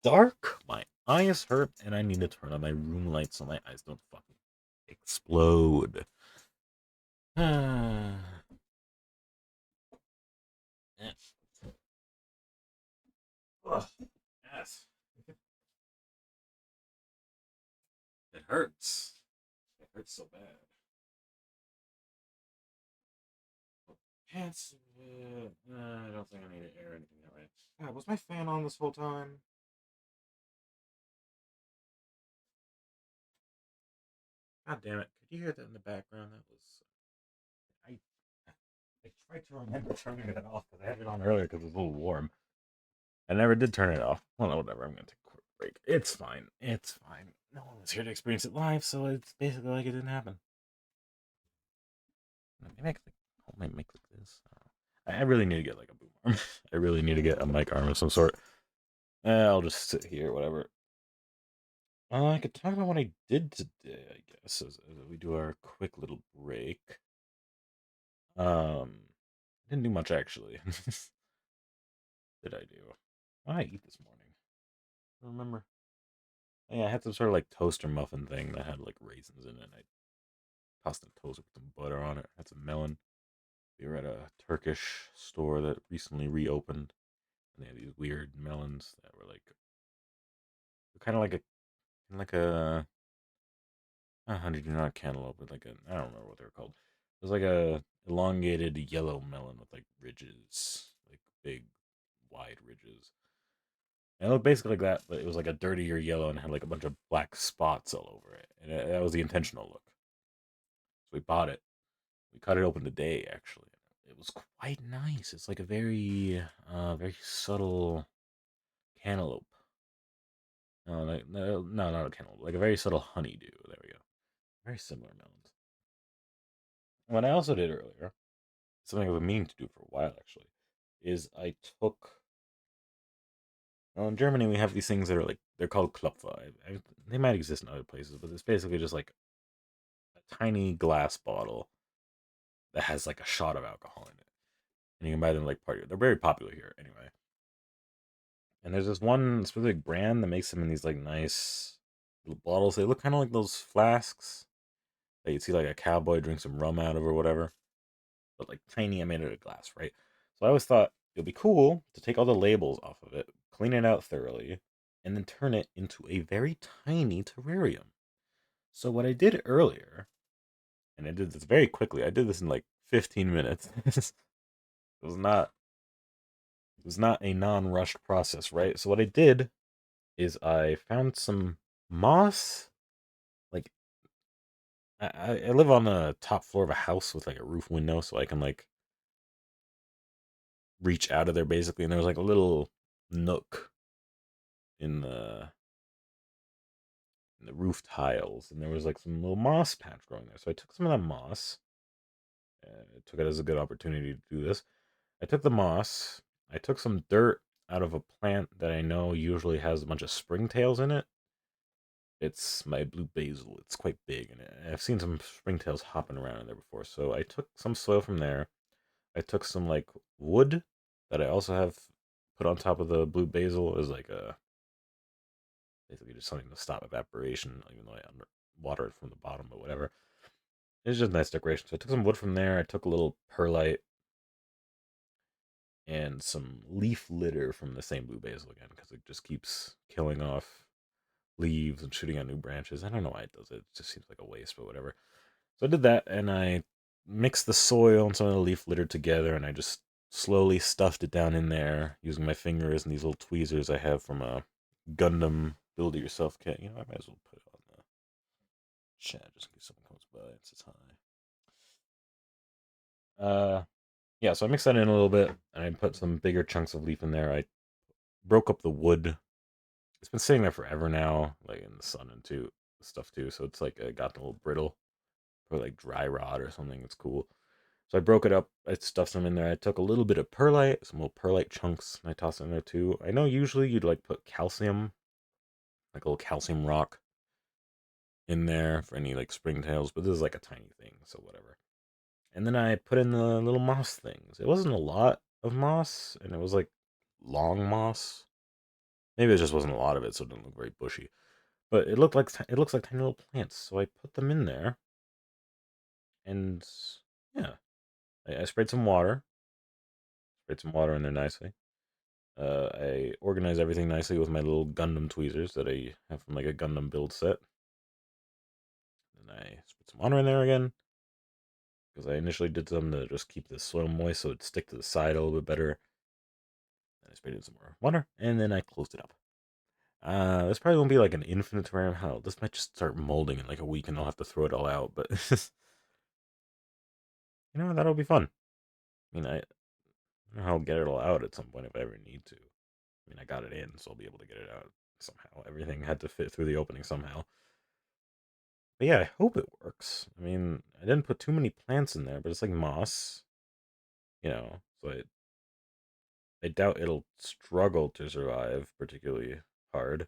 dark, my eyes hurt, and I need to turn on my room light so my eyes don't fucking explode. Yes. Ugh, yes. It hurts. It hurts so bad. Pants. I don't think I need to air anything that way. God, was my fan on this whole time? God damn it. Could you hear that in the background? That was. I, I tried to remember turning it off because I had it on earlier because it was a little warm. I never did turn it off. Well, no, whatever. I'm going to take a quick break. It's fine. It's fine. No one was here to experience it live, so it's basically like it didn't happen. Maybe I could hold my mic like this. I really need to get a boom arm. I really need to get a mic arm of some sort. I'll just sit here, whatever. I could talk about what I did today, I guess, as we do our quick little break. Didn't do much actually. Did I do? What did I eat this morning? I don't remember. Yeah, I had some sort of toaster muffin thing that had raisins in it. I tossed in toast with some butter on it. Had some melon. We were at a Turkish store that recently reopened, and they had these weird melons that were kind of like a honey do not cantaloupe, but I don't remember what they were called. It was like a elongated yellow melon with ridges, big wide ridges. And it looked basically like that, but it was a dirtier yellow and had a bunch of black spots all over it. And that was the intentional look. So we bought it. We cut it open today, actually. It was quite nice. It's a very subtle cantaloupe. No, not a cantaloupe. Like a very subtle honeydew. There we go. Very similar melons. What I also did earlier, something I've been meaning to do for a while actually, is I took. Well, in Germany we have these things that are they're called Klopfer. They might exist in other places, but it's basically just a tiny glass bottle that has a shot of alcohol in it, and you can buy them party. They're very popular here anyway. And there's this one specific brand that makes them in these nice little bottles. They look kind of like those flasks that you'd see a cowboy drink some rum out of or whatever, but tiny and made out of glass, right? So I always thought it would be cool to take all the labels off of it, clean it out thoroughly, and then turn it into a very tiny terrarium. So what I did earlier, and I did this very quickly. I did this in like 15 minutes. it was not it was not a non-rushed process, right? So what I did is I found some moss. Like I live on the top floor of a house with like a roof window, so I can like reach out of there basically. And there was like a little nook in the roof tiles, and there was like some little moss patch growing there. So I took some of that moss. Took it as a good opportunity to do this. I took the moss. I took some dirt out of a plant that I know usually has a bunch of springtails in it. It's my blue basil. It's quite big, and I've seen some springtails hopping around in there before. So I took some soil from there. I took some like wood that I also have put on top of the blue basil as like a basically just something to stop evaporation, even though I water it from the bottom, but whatever. It's just nice decoration. So I took some wood from there. I took a little perlite and some leaf litter from the same blue basil again because it just keeps killing off leaves and shooting out new branches. I don't know why it does it. It just seems like a waste, but whatever. So I did that, and I mixed the soil and some of the leaf litter together, and I just slowly stuffed it down in there using my fingers and these little tweezers I have from a Gundam build-it-yourself kit. You know, I might as well put it on the chat just in case someone comes by and says hi. Yeah, so I mixed that in a little bit, and I put some bigger chunks of leaf in there. I broke up the wood. It's been sitting there forever now, like in the sun and stuff too. So it's like it got a little brittle, or like dry rot or something. It's cool. So I broke it up. I stuffed some in there. I took a little bit of perlite, some little perlite chunks, and I tossed it in there too. I know usually you'd like put calcium, like a little calcium rock in there for any like springtails, but this is like a tiny thing, so whatever. And then I put in the little moss things. It wasn't a lot of moss, and it was like long moss. Maybe it just wasn't a lot of it, so it didn't look very bushy. But it looks like tiny little plants. So I put them in there, and yeah, I sprayed some water. Sprayed some water in there nicely. I organized everything nicely with my little Gundam tweezers that I have from like a Gundam build set. And I sprayed some water in there again because I initially did them to just keep the soil moist so it'd stick to the side a little bit better. And I sprayed in some more water, and then I closed it up. This probably won't be like an infinite terrarium. Hell, this might just start molding in like a week, and I'll have to throw it all out. But you know that'll be fun. I mean, I know how I'll get it all out at some point if I ever need to. I mean, I got it in, so I'll be able to get it out somehow. Everything had to fit through the opening somehow. But yeah, I hope it works. I mean, I didn't put too many plants in there, but it's like moss, so I doubt it'll struggle to survive particularly hard.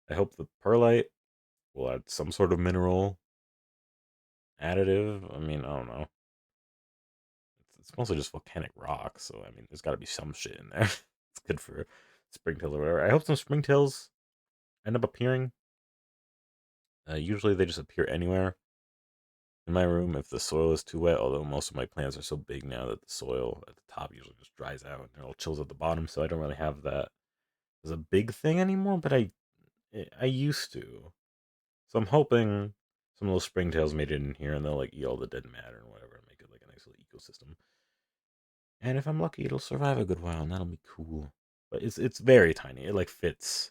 I hope the perlite will add some sort of mineral additive. I mean, I don't know. It's mostly just volcanic rock, so I mean, there's got to be some shit in there. It's good for springtails or whatever. I hope some springtails end up appearing. Usually they just appear anywhere in my room if the soil is too wet, although most of my plants are so big now that the soil at the top usually just dries out and it all chills at the bottom, so I don't really have that as a big thing anymore, but I used to. So I'm hoping some little springtails made it in here and they'll like eat all the dead matter and whatever and make it like a nice little ecosystem. And if I'm lucky, it'll survive a good while and that'll be cool. But it's very tiny. It like fits.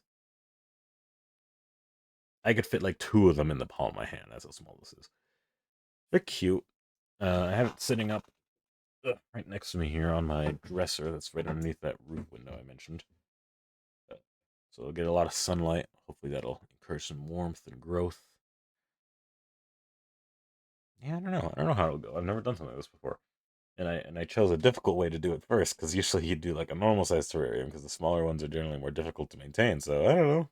I could fit like two of them in the palm of my hand. That's how small this is. They're cute. I have it sitting up right next to me here on my dresser that's right underneath that roof window I mentioned. Uh, So it'll get a lot of sunlight. Hopefully that'll encourage some warmth and growth. Yeah, I don't know. I don't know how it'll go. I've never done something like this before. And I chose a difficult way to do it first because usually you do like a normal sized terrarium because the smaller ones are generally more difficult to maintain. So I don't know.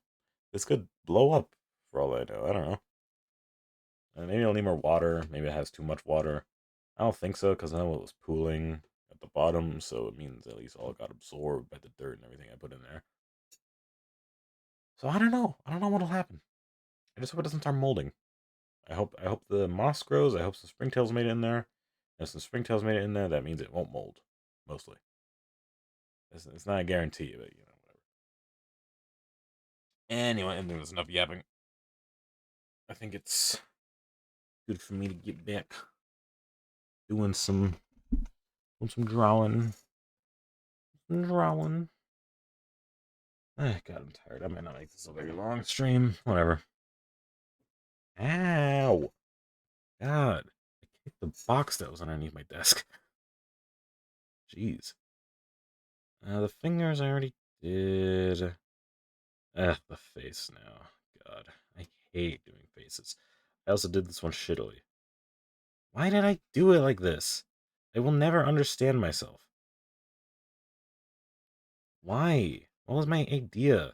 This could blow up for all I know. I don't know. And maybe it'll need more water. Maybe it has too much water. I don't think so because I know it was pooling at the bottom, so it means at least all got absorbed by the dirt and everything I put in there. So I don't know. I don't know what'll happen. I just hope it doesn't start molding. I hope the moss grows. I hope some springtails made it in there. And if some springtails made it in there, that means it won't mold. Mostly. It's not a guarantee, but whatever. Anyway, and there was enough yapping. I think it's good for me to get back doing some drawing. Drawing. God, I'm tired. I might not make this a very long stream. Whatever. Ow! God. I kicked the box that was underneath my desk. Jeez. The fingers I already did. The face now. God. I hate doing faces. I also did this one shittily. Why did I do it like this? I will never understand myself. Why? What was my idea?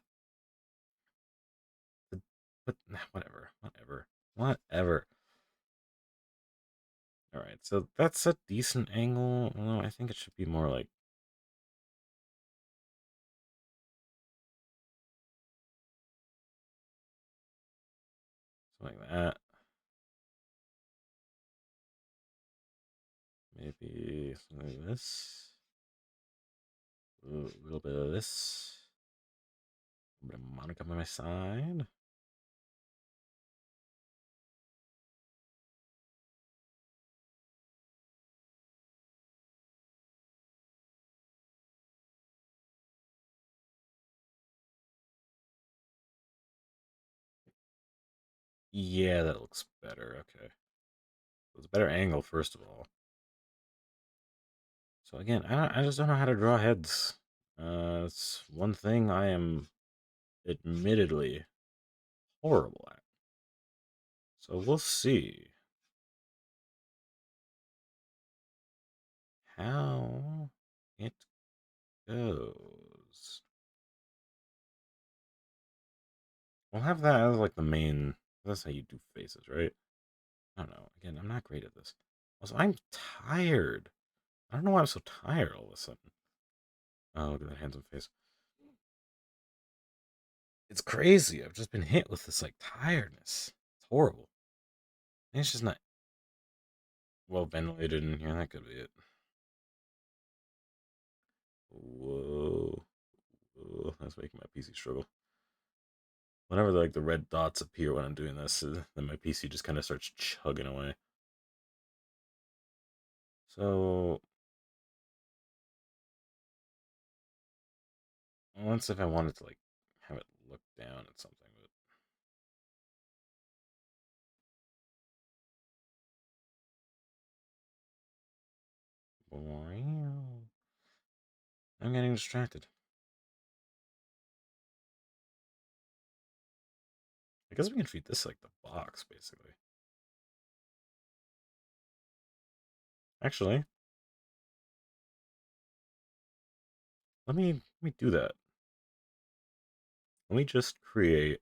But whatever. All right, so that's a decent angle. Although I think it should be more like something like that. Maybe something like this. Ooh, a little bit of this. A bit of Monica by my side. Yeah, that looks better. Okay. It's a better angle, first of all. So again, I just don't know how to draw heads. It's one thing I am admittedly horrible at. So we'll see how it goes. We'll have that as like the main. That's how you do faces, right? I don't know. Again, I'm not great at this. Also, I'm tired. I don't know why I'm so tired all of a sudden. Oh, look at that handsome face. It's crazy. I've just been hit with this like tiredness. It's horrible. And it's just not well ventilated in here. That could be it. Whoa. Whoa. That's making my PC struggle. Whenever like the red dots appear when I'm doing this, then my PC just kind of starts chugging away. So once if I wanted to like have it look down at something, but I'm getting distracted. I guess we can treat this like the box, basically. Actually, let me do that. Let me just create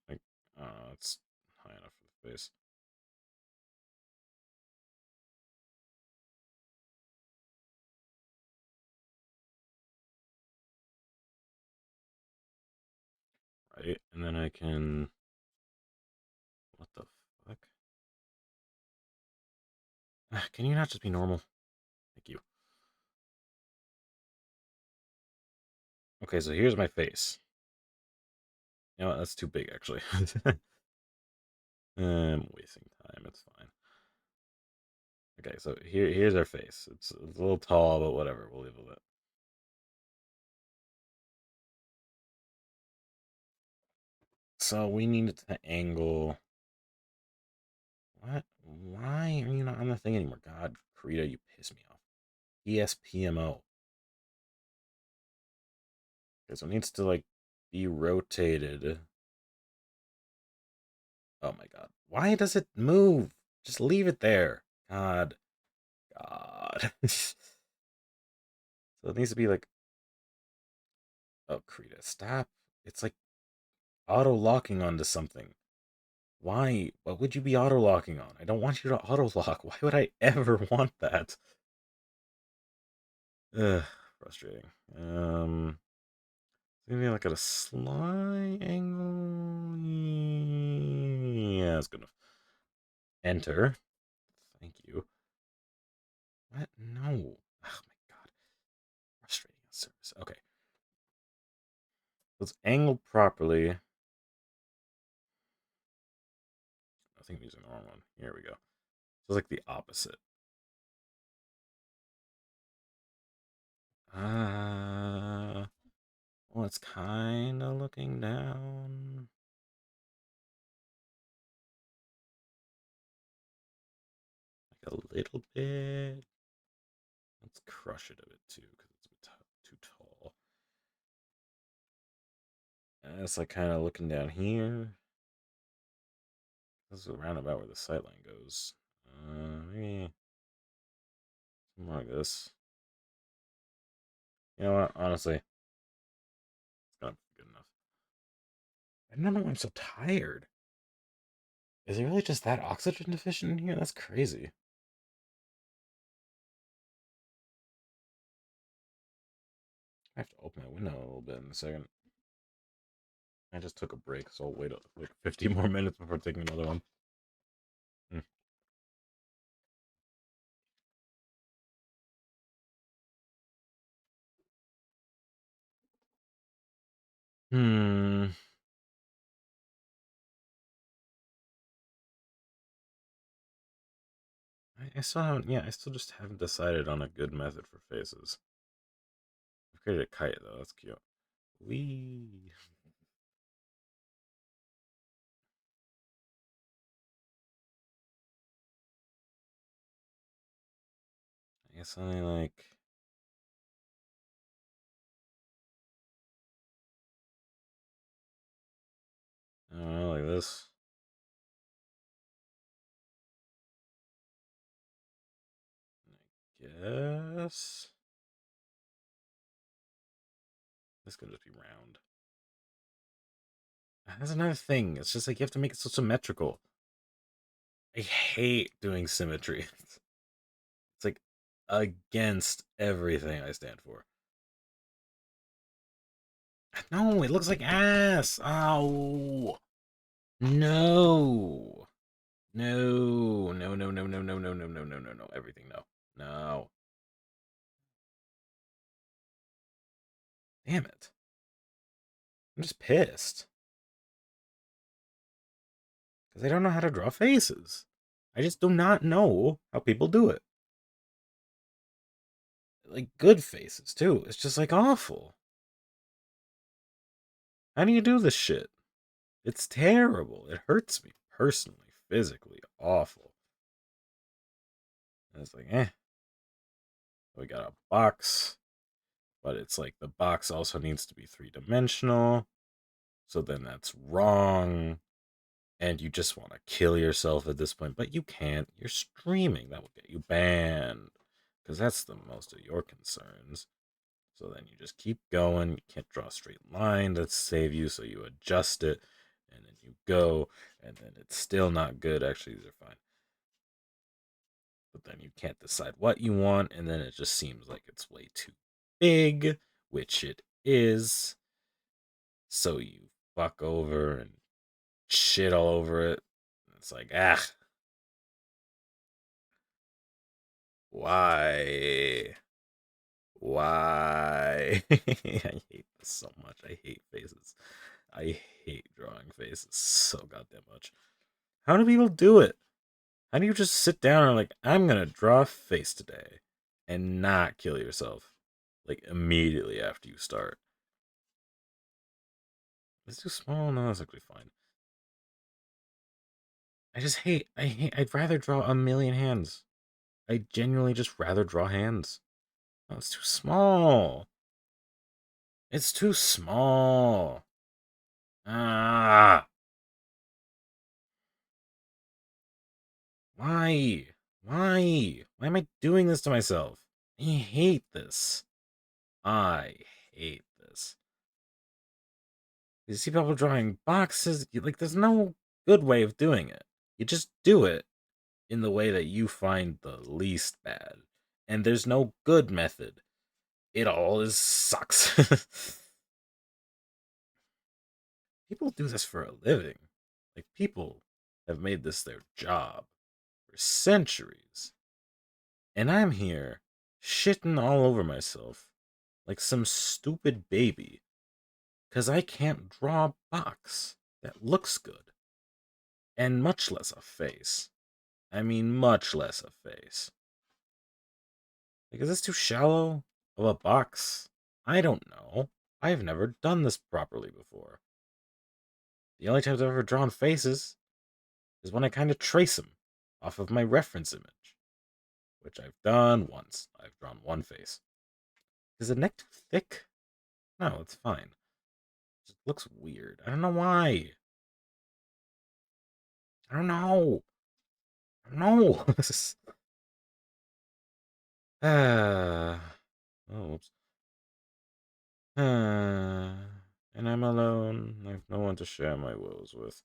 like it's high enough for the face. Right? And then I can what the fuck? Can you not just be normal? Thank you. Okay, so here's my face. You know what? That's too big actually. I'm wasting time. It's fine. Okay, so here's our face. It's a little tall, but whatever. We'll leave with it. So we need to angle. What? Why are you not on the thing anymore? God, Krita, you piss me off. ESPMO. Okay, so it needs to like be rotated. Oh my god. Why does it move? Just leave it there. God. God. So it needs to be like, oh, Krita, stop. It's like auto locking onto something. Why? What would you be auto locking on? I don't want you to auto lock. Why would I ever want that? Ugh, frustrating. Maybe like at a sly angle. Yeah, it's gonna enter. Thank you. What? No. Oh my god. Frustrating service. Okay. it's angled properly. I think I'm using the wrong one. Here we go. So it's like the opposite. Well, it's kind of looking down. Like a little bit. Let's crush it a bit too, because it's too tall. And it's like kind of looking down here. This is around about where the sightline goes. Maybe something like this. You know what? Honestly, it's gonna be good enough. I don't know why I'm so tired. Is it really just that oxygen deficient in here? That's crazy. I have to open my window a little bit in a second. I just took a break, so I'll wait like 50 more minutes before taking another one. Hmm. Hmm. I still haven't. Yeah, I still just haven't decided on a good method for faces. I've created a kite though. That's cute. Wee. I guess something like. I don't know, like this. I guess this could just be round. That's another thing. It's just like you have to make it so symmetrical. I hate doing symmetry. It's like against everything I stand for. No, it looks like ass. Oh no. No, no, no, no, no, no, no, no, no, no, no, no. Everything, no. No. Damn it. I'm just pissed. Because I don't know how to draw faces. I just do not know how people do it. Like good faces, too. It's just like awful. How do you do this shit? It's terrible. It hurts me personally, physically, awful. And it's like, we got a box, but it's like the box also needs to be three-dimensional. So then that's wrong. And you just want to kill yourself at this point, but you can't. You're streaming. That will get you banned. Because that's the most of your concerns. So then you just keep going. You can't draw a straight line to save you, so you adjust it, and then you go, and then it's still not good. Actually, these are fine. But then you can't decide what you want, and then it just seems like it's way too big, which it is. So you fuck over and shit all over it. It's like, why? Why? I hate this so much. I hate faces. I hate drawing faces so goddamn much. How do people do it? How do you just sit down and like, I'm gonna draw a face today and not kill yourself like immediately after you start? It's too small. No, that's actually fine. I'd rather draw a million hands. I genuinely just rather draw hands. Oh, it's too small. It's too small. Ah. Why? Why? Why am I doing this to myself? I hate this. I hate this. You see people drawing boxes, like, there's no good way of doing it. You just do it in the way that you find the least bad. And there's no good method. It all is sucks. People do this for a living. Like, people have made this their job for centuries. And I'm here shitting all over myself like some stupid baby Because I can't draw a box that looks good. And much less a face. I mean, much less a face. Like, is this too shallow of a box? I don't know. I've never done this properly before. The only times I've ever drawn faces is when I kind of trace them off of my reference image, which I've done once. I've drawn one face. Is the neck too thick? No, it's fine. It just looks weird. I don't know why. I don't know. I don't know. This is. Oh, whoops. And I'm alone. I have no one to share my woes with.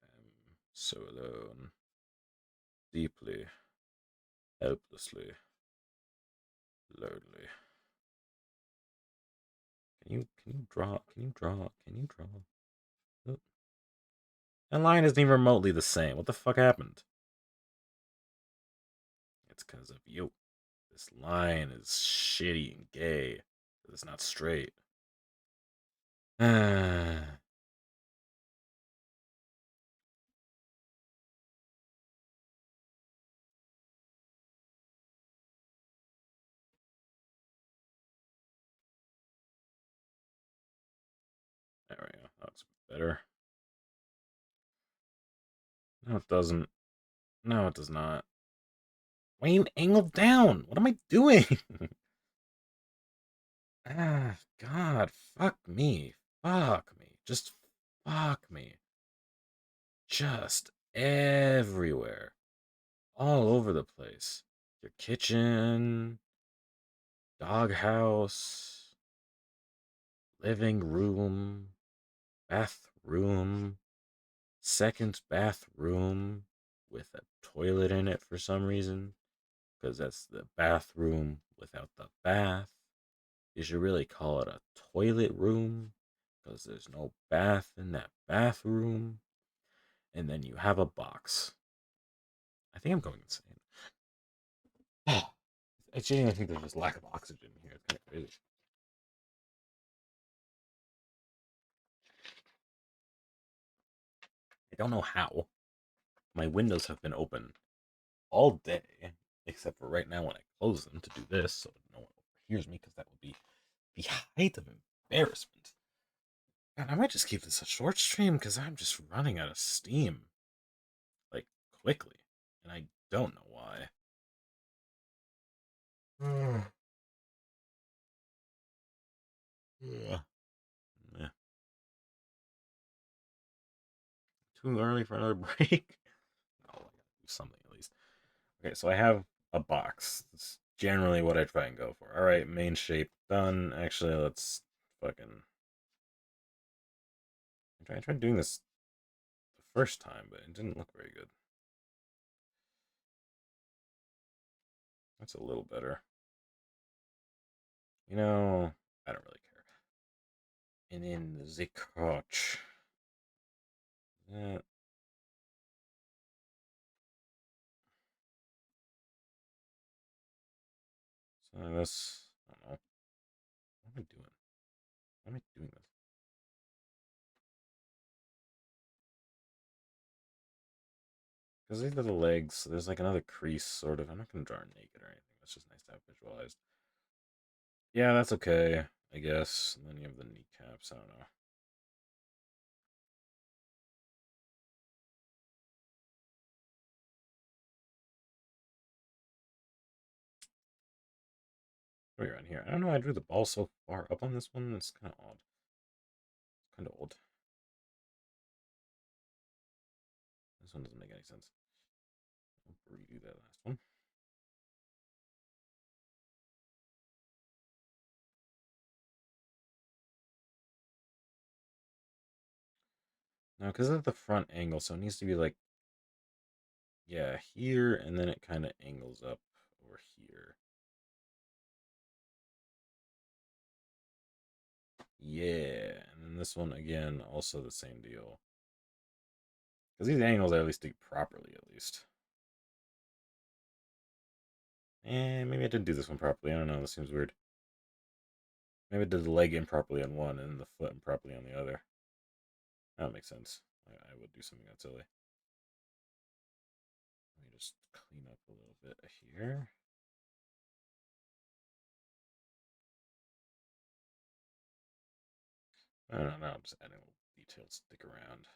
I'm so alone. Deeply, helplessly, lonely. Can you draw? Can you draw? Can you draw? Oh, that line isn't even remotely the same. What the fuck happened? It's because of you. This line is shitty and gay. It's not straight. There we go. That's better. No, it doesn't. No, it does not. Wayne, angle down. What am I doing? God, fuck me. Fuck me. Just fuck me. Just everywhere. All over the place. Your kitchen, doghouse, living room, bathroom, second bathroom with a toilet in it for some reason, because that's the bathroom without the bath. You should really call it a toilet room, because there's no bath in that bathroom. And then you have a box. I think I'm going insane. I genuinely think there's just lack of oxygen here. It's kind of crazy. I don't know how. My windows have been open all day, except for right now when I close them to do this, so no one overhears me, because that would be the height of embarrassment. And I might just keep this a short stream because I'm just running out of steam, like, quickly. And I don't know why. Yeah. Yeah. Too early for another break? No, I gotta do something at least. Okay, so I have a box. It's generally what I try and go for. Alright, main shape done. Actually, let's fucking. I tried doing this the first time, but it didn't look very good. That's a little better. You know, I don't really care. And in the crotch. That. So this. I don't know. What am I doing? Why am I doing this? Because these are the legs. So there's like another crease, sort of. I'm not going to draw her naked or anything. That's just nice to have visualized. Yeah, that's okay, I guess. And then you have the kneecaps. I don't know. What are we around here? I don't know why I drew the ball so far up on this one. It's kind of odd. It's kind of old. This one doesn't make any sense. I'll redo that last one. No, because of the front angle, so it needs to be like, yeah, here, and then it kind of angles up over here. Yeah, and then this one, again, also the same deal. Because these angles I at least do properly, at least. And maybe I didn't do this one properly. I don't know. This seems weird. Maybe I did the leg improperly on one and the foot improperly on the other. That makes sense. I would do something that silly. Let me just clean up a little bit here. I don't know. I'm just adding little details. Stick around.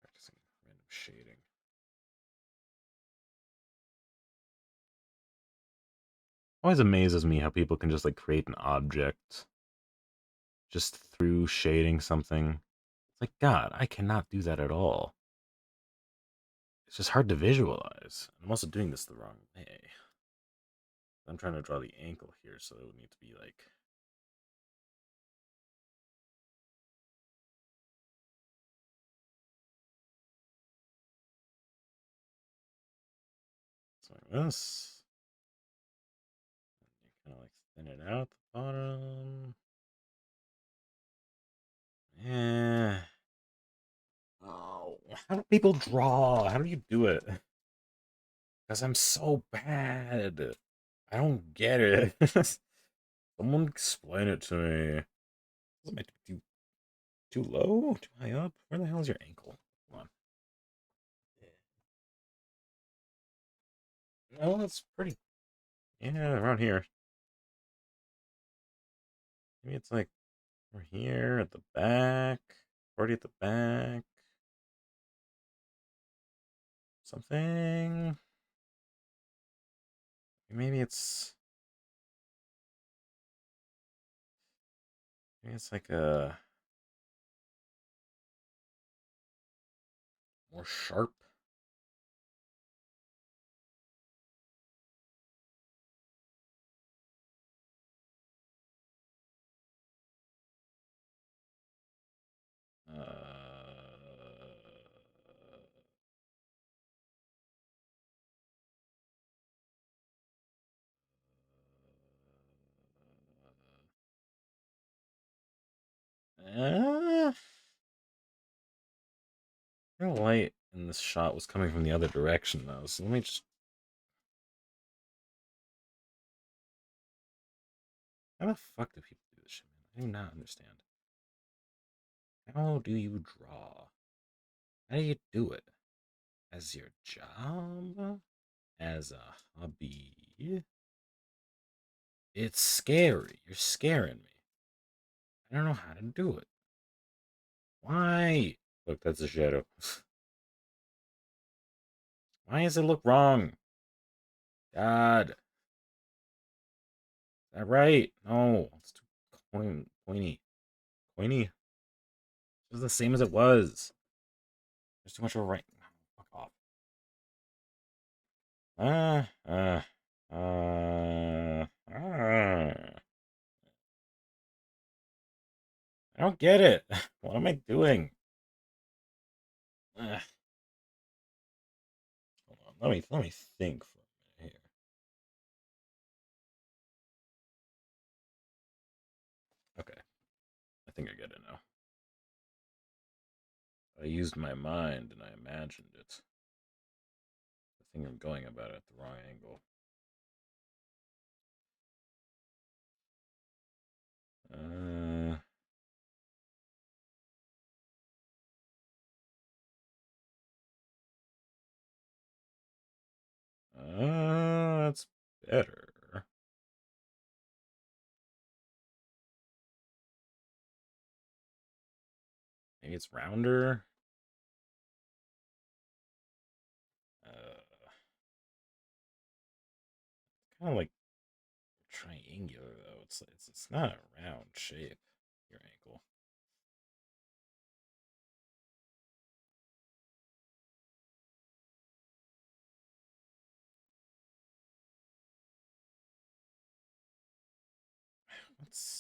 Practicing random shading. Always amazes me how people can just like create an object just through shading something. It's like, God, I cannot do that at all. It's just hard to visualize. I'm also doing this the wrong way. I'm trying to draw the ankle here, so it would need to be like something like this. You kind of like thin it out at the bottom. Yeah. Oh, how do people draw? How do you do it? Because I'm so bad. I don't get it. Someone explain it to me. Is it too low? Too high up? Where the hell is your ankle? Come on. No, that's pretty. Yeah, around here. Maybe it's like over here at the back. Already at the back. Something. Maybe it's. Maybe it's like a more sharp. Uh, the light in this shot was coming from the other direction, though. So let me just. How the fuck do people do this shit, man? I do not understand. How do you draw? How do you do it? As your job? As a hobby? It's scary. You're scaring me. I don't know how to do it. Why? Look, that's a shadow. Why does it look wrong? God. Is that right? No. It's too pointy. Pointy? It's the same as it was. There's too much of a right. No, fuck off. Ah, ah, ah. I don't get it. What am I doing? Ugh. Hold on. Let me think for a minute here. Okay. I think I get it now. I used my mind and I imagined it. I think I'm going about it at the wrong angle. Uh, that's better. Maybe it's rounder. Kind of like triangular though. It's not a round shape. Your ankle.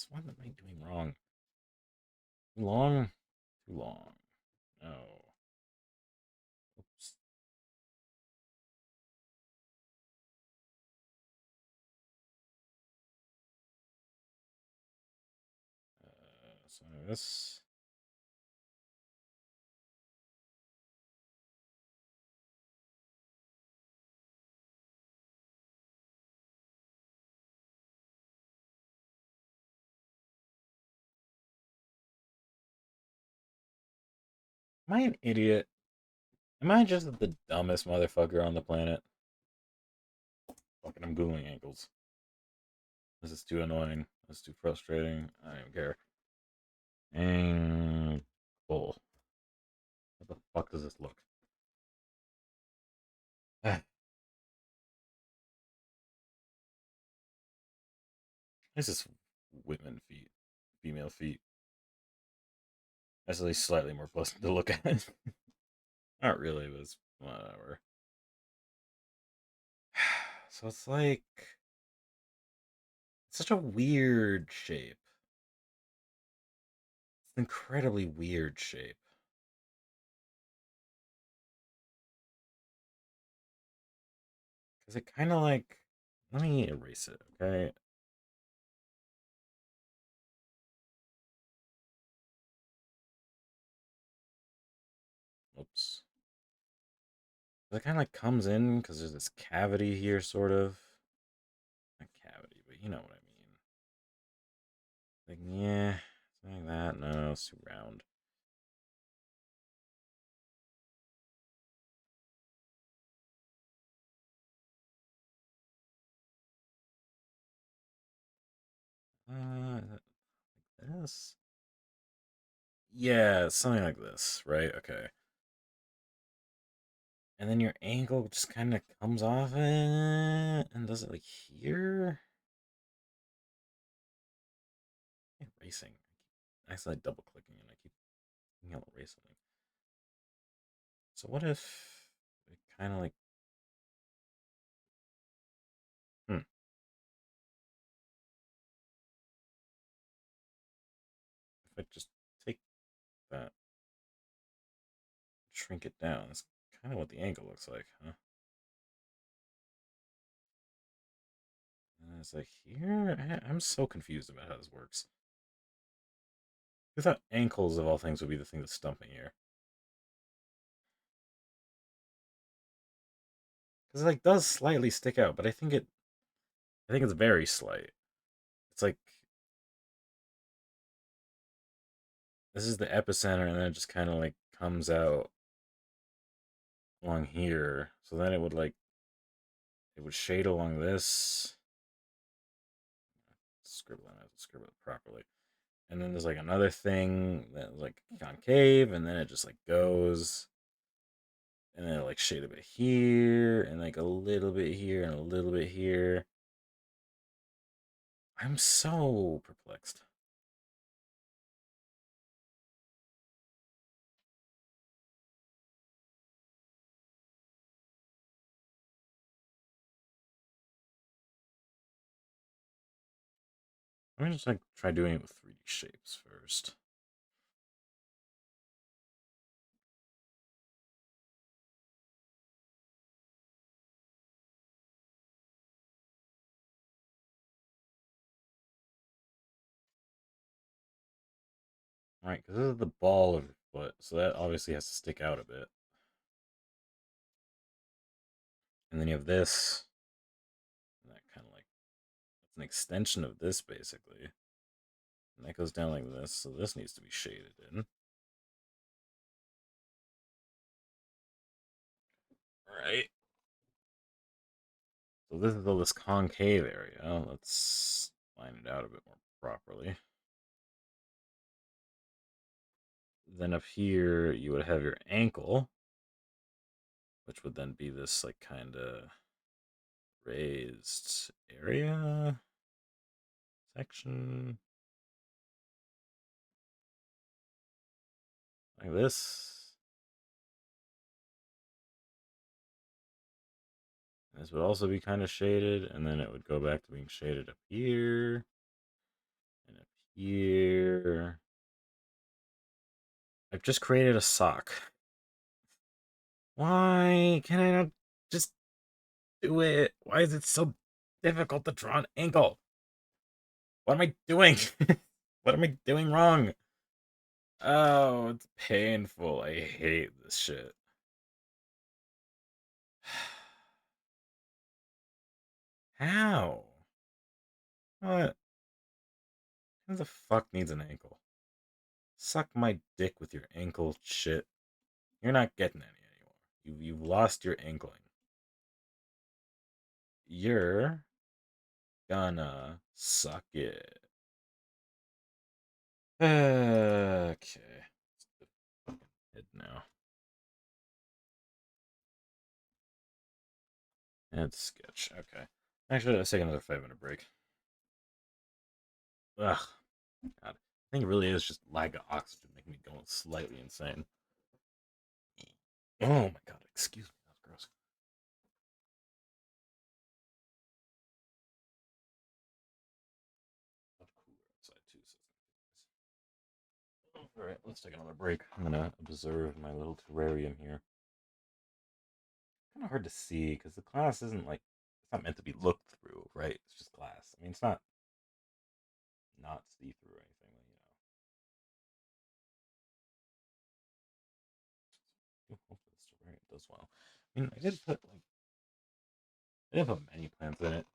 What am I doing wrong? Too long. Too long. No. Oops. So this. Am I an idiot? Am I just the dumbest motherfucker on the planet? Fucking, I'm Googling ankles. This is too annoying. This is too frustrating. I don't even care. Ankle. What the fuck does this look? This is women feet. Female feet. That's at least slightly more pleasant to look at. Not really, but it's whatever. So it's like it's such a weird shape. It's an incredibly weird shape. Because it kind of like. Let me erase it, okay? Oops. It kind of like comes in because there's this cavity here, sort of. Not cavity, but you know what I mean. Like, yeah, something like that. No, it's too round. Like this? Yeah, something like this, right? Okay. And then your ankle just kind of comes off it and does it like here? Erasing. I accidentally double clicking and I keep erasing. So what if it kind of like, hmm, if I just take that, shrink it down, that's kind of what the ankle looks like, huh? And it's like here, I'm so confused about how this works. Who thought ankles of all things would be the thing that's stumping here? Because it like does slightly stick out, but I think it's very slight. It's like this is the epicenter, and then it just kind of like comes out along here. So then it would shade along this. Scribble it, I have to scribble it properly. And then there's like another thing that's like concave, and then it just like goes, and then it like shade a bit here, and like a little bit here, and a little bit here. I'm so perplexed. Let me just like try doing it with 3D shapes first. All right, because this is the ball of your foot, so that obviously has to stick out a bit. And then you have this, and that kind of like it's an extension of this basically, and that goes down like this. So this needs to be shaded in. All right. So this is all this concave area. Let's line it out a bit more properly. Then up here you would have your ankle, which would then be this like kind of raised area section like this. This would also be kind of shaded, and then it would go back to being shaded up here and up here. I've just created a sock. Why can I not just do it? Why is it so difficult to draw an ankle? What am I doing? What am I doing wrong? Oh, it's painful. I hate this shit. How? What? Who the fuck needs an ankle? Suck my dick with your ankle shit. You're not getting any anymore. You've lost your inkling. You're gonna suck it. Okay. Head now. And sketch. Okay. Actually, let's take another 5 minute break. Ugh. God. I think it really is just lack of oxygen making me going slightly insane. Oh my god, excuse me, that's gross. Much cooler outside too, so alright, let's take another break. I'm gonna observe my little terrarium here. Kind of hard to see because the glass isn't like it's not meant to be looked through, right? It's just glass. I mean, it's not see through or anything, you know. Hopefully this terrarium does well. I mean, I did put many plants in it.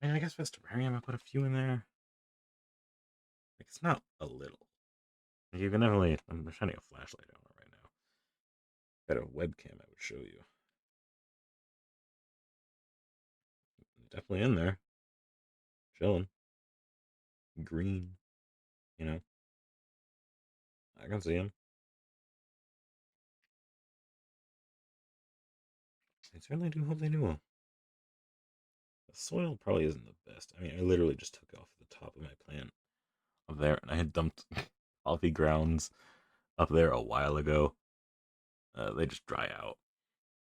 I mean, I guess for this terrarium, I put a few in there. Like, it's not a little. Like, you can definitely. I'm shining a flashlight on it right now. Better webcam, I would show you. Definitely in there, chilling, green. You know, I can see him. I certainly do hope they do well. The soil probably isn't the best. I mean, I literally just took off the top of my plant up there, and I had dumped coffee grounds up there a while ago. They just dry out.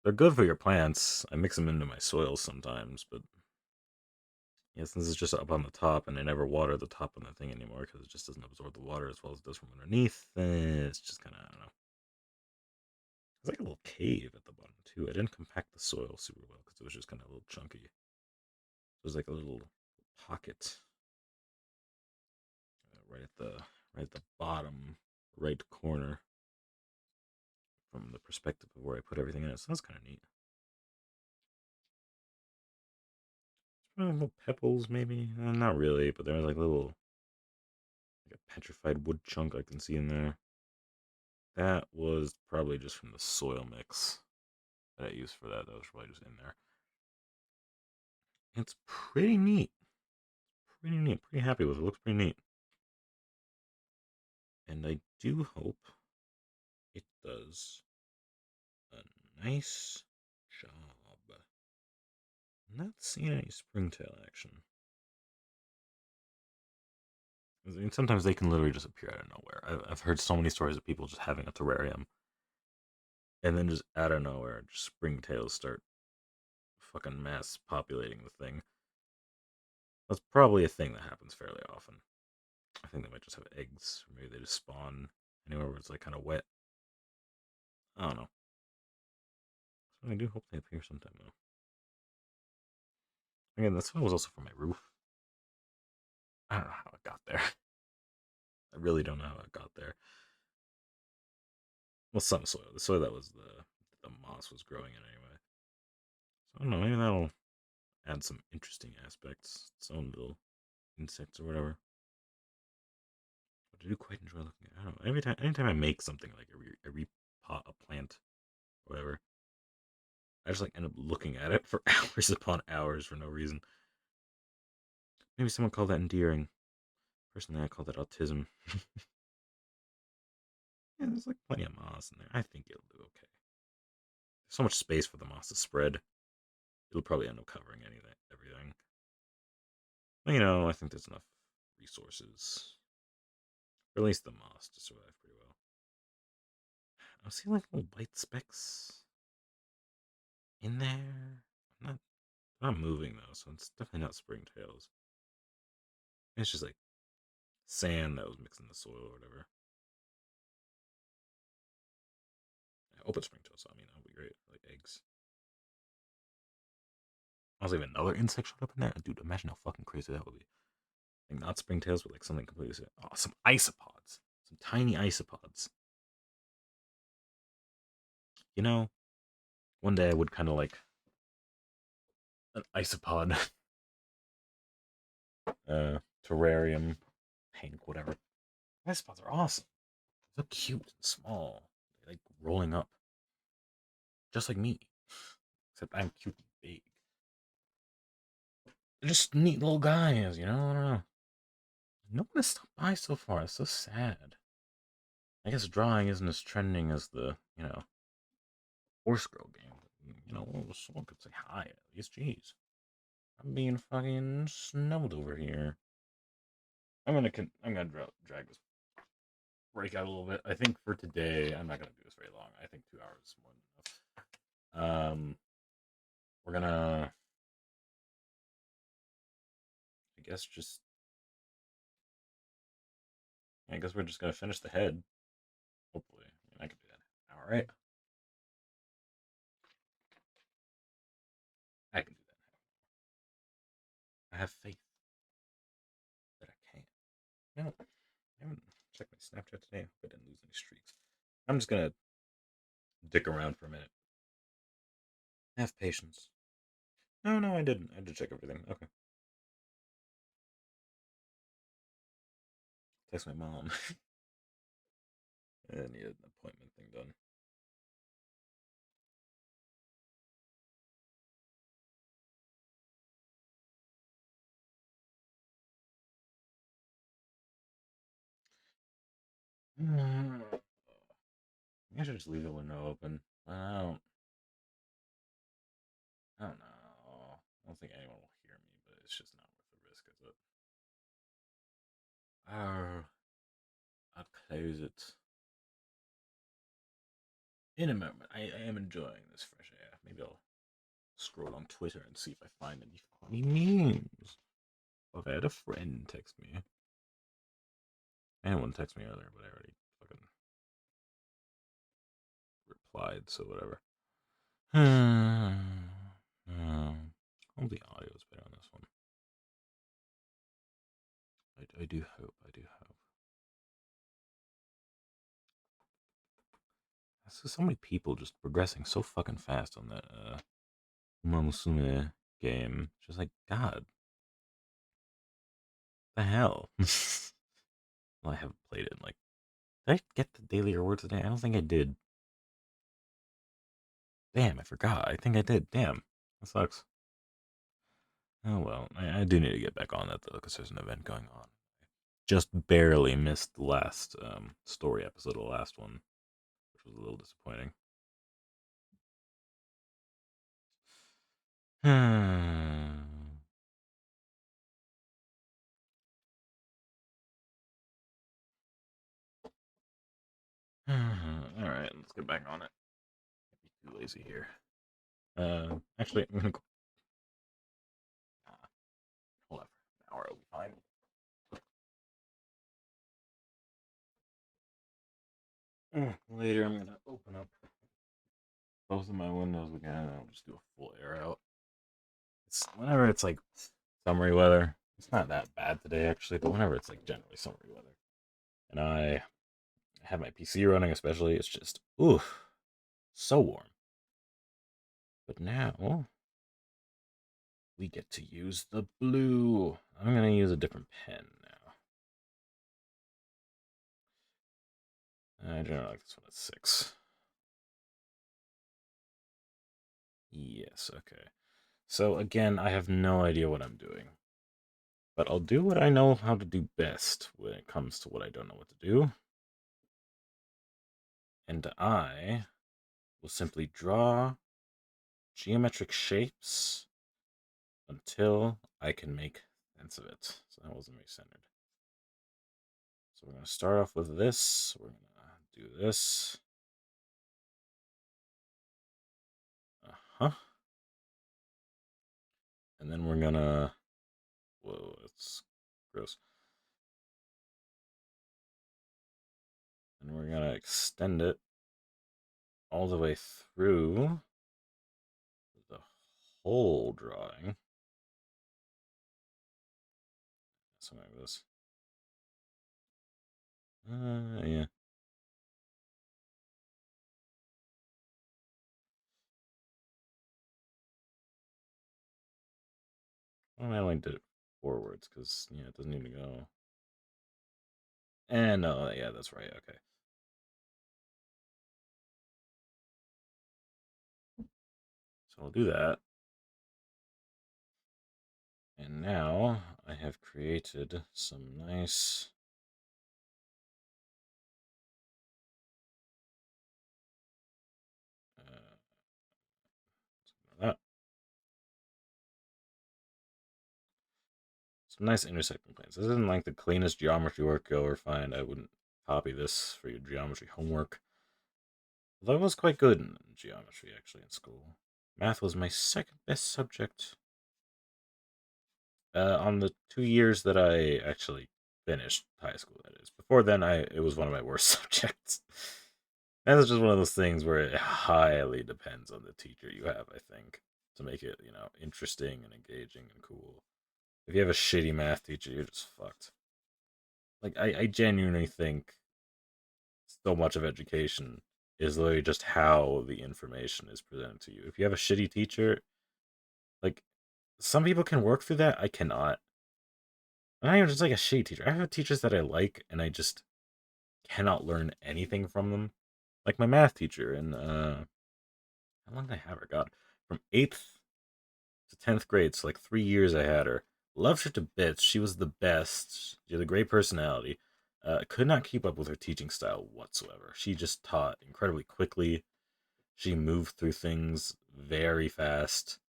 They're good for your plants. I mix them into my soils sometimes, but yeah, since it's just up on the top, and I never water the top of the thing anymore because it just doesn't absorb the water as well as it does from underneath, it's just kind of, I don't know. It's like a little cave at the bottom too. I didn't compact the soil super well because it was just kind of a little chunky. It was like a little pocket right at the bottom right corner from the perspective of where I put everything in it. So that's kind of neat. Little pebbles, maybe. Not really, but there's like a petrified wood chunk I can see in there. That was probably just from the soil mix that I used for that. That was probably just in there. It's pretty neat. Pretty neat. Pretty happy with it. Looks pretty neat. And I do hope it does a nice job. I'm not seeing any springtail action. I mean, sometimes they can literally just appear out of nowhere. I've heard so many stories of people just having a terrarium, and then just out of nowhere, just springtails start fucking mass populating the thing. That's probably a thing that happens fairly often. I think they might just have eggs, or maybe they just spawn anywhere where it's like kind of wet. I don't know. So I do hope they appear sometime though. Again, this one was also for my roof. I don't know how it got there. I really don't know how it got there. Well, some soil. The soil that was the moss was growing in anyway. So I don't know. Maybe that'll add some interesting aspects. Its own little insects or whatever. But I do quite enjoy looking at it. I don't know. Anytime I make something like a repot a plant, or whatever, I just like end up looking at it for hours upon hours for no reason. Maybe someone called that endearing. Personally, I call that autism. Yeah, there's like plenty of moss in there. I think it'll do okay. There's so much space for the moss to spread. It'll probably end up covering everything. But, I think there's enough resources, or at least the moss, to survive pretty well. I'm seeing like little white specks in there. I'm not moving though, so it's definitely not springtails. It's just like sand that was mixed in the soil or whatever. I hope it's springtails, so I mean, that would be great. Like eggs. Also, if another insect showed up in there, dude, imagine how fucking crazy that would be. Like, not springtails, but like something completely. Oh, some isopods. Some tiny isopods. You know, one day I would kind of like an isopod terrarium, tank, whatever. Isopods are awesome. So cute and small. They like rolling up, just like me. Except I'm cute and big. They're just neat little guys, you know? I don't know. No one has stopped by so far. It's so sad. I guess drawing isn't as trending as the, horse girl game. Someone could say hi at least. Jeez. I'm being fucking snowed over here. I'm gonna drag this break out a little bit. I think for today, I'm not gonna do this very long. I think 2 hours is more than enough. We're gonna, I guess, just, I guess we're just gonna finish the head. Hopefully, I can do that. All right, I can do that. I have faith that I can. No, I haven't checked my Snapchat today. I didn't lose any streaks. I'm just gonna dick around for a minute. Have patience. No, no, I didn't. I did check everything. Okay. Text my mom. I need an appointment thing done. I should just leave the window open. I don't know. I don't think anyone will hear me, but it's just not worth the risk, is it? Oh, I'll close it in a moment. I am enjoying this fresh air. Maybe I'll scroll on Twitter and see if I find any funny memes. Okay, I had a friend text me. Anyone text me earlier, but I already fucking replied, so whatever. I hope the audio is better on this one. I do hope. I do hope. So many people just progressing so fucking fast on that Uma Musume game. Just like, God, the hell? Well, I haven't played it in like. Did I get the daily rewards today? I don't think I did. Damn, I forgot. I think I did. Damn, that sucks. Oh well, I do need to get back on that though, because there's an event going on. Just barely missed the last story episode of the last one, which was a little disappointing. All right, let's get back on it. Can't be too lazy here. Actually, I'm gonna go. Hold on for an hour. I'll be fine. Later, I'm gonna open up both of my windows again. And I'll just do a full air out. It's whenever it's like summery weather. It's not that bad today actually, but whenever it's like generally summery weather, and I have my PC running, especially, it's just so warm. But now we get to use the blue. I'm gonna use a different pen now. I generally like this one at 6. Yes, okay. So again, I have no idea what I'm doing. But I'll do what I know how to do best when it comes to what I don't know what to do. And I will simply draw geometric shapes until I can make sense of it. So that wasn't very centered. So we're going to start off with this. We're going to do this. Uh-huh. And then we're going to... Whoa, that's gross. And we're going to extend it all the way through the whole drawing. Something like this. Yeah. Well, I only did it forwards because, yeah, it doesn't need to go. And no, yeah, that's right. Okay. So I'll do that. And now I have created some nice that. Some nice intersecting planes. This isn't like the cleanest geometry work you'll ever find. I wouldn't copy this for your geometry homework. Although I was quite good in geometry, actually, in school. Math was my second best subject. On the 2 years that I actually finished high school, that is. Before then, it was one of my worst subjects. And it's just one of those things where it highly depends on the teacher you have, I think, to make it, interesting and engaging and cool. If you have a shitty math teacher, you're just fucked. Like, I genuinely think so much of education is literally just how the information is presented to you. If you have a shitty teacher, like, some people can work through that. I cannot. I'm not even just like a shitty teacher. I have teachers that I like, and I just cannot learn anything from them. Like my math teacher, and how long did I have her? God, from 8th to 10th grade, so like 3 years I had her. Loved her to bits. She was the best. She had a great personality. Could not keep up with her teaching style whatsoever. She just taught incredibly quickly. She moved through things very fast.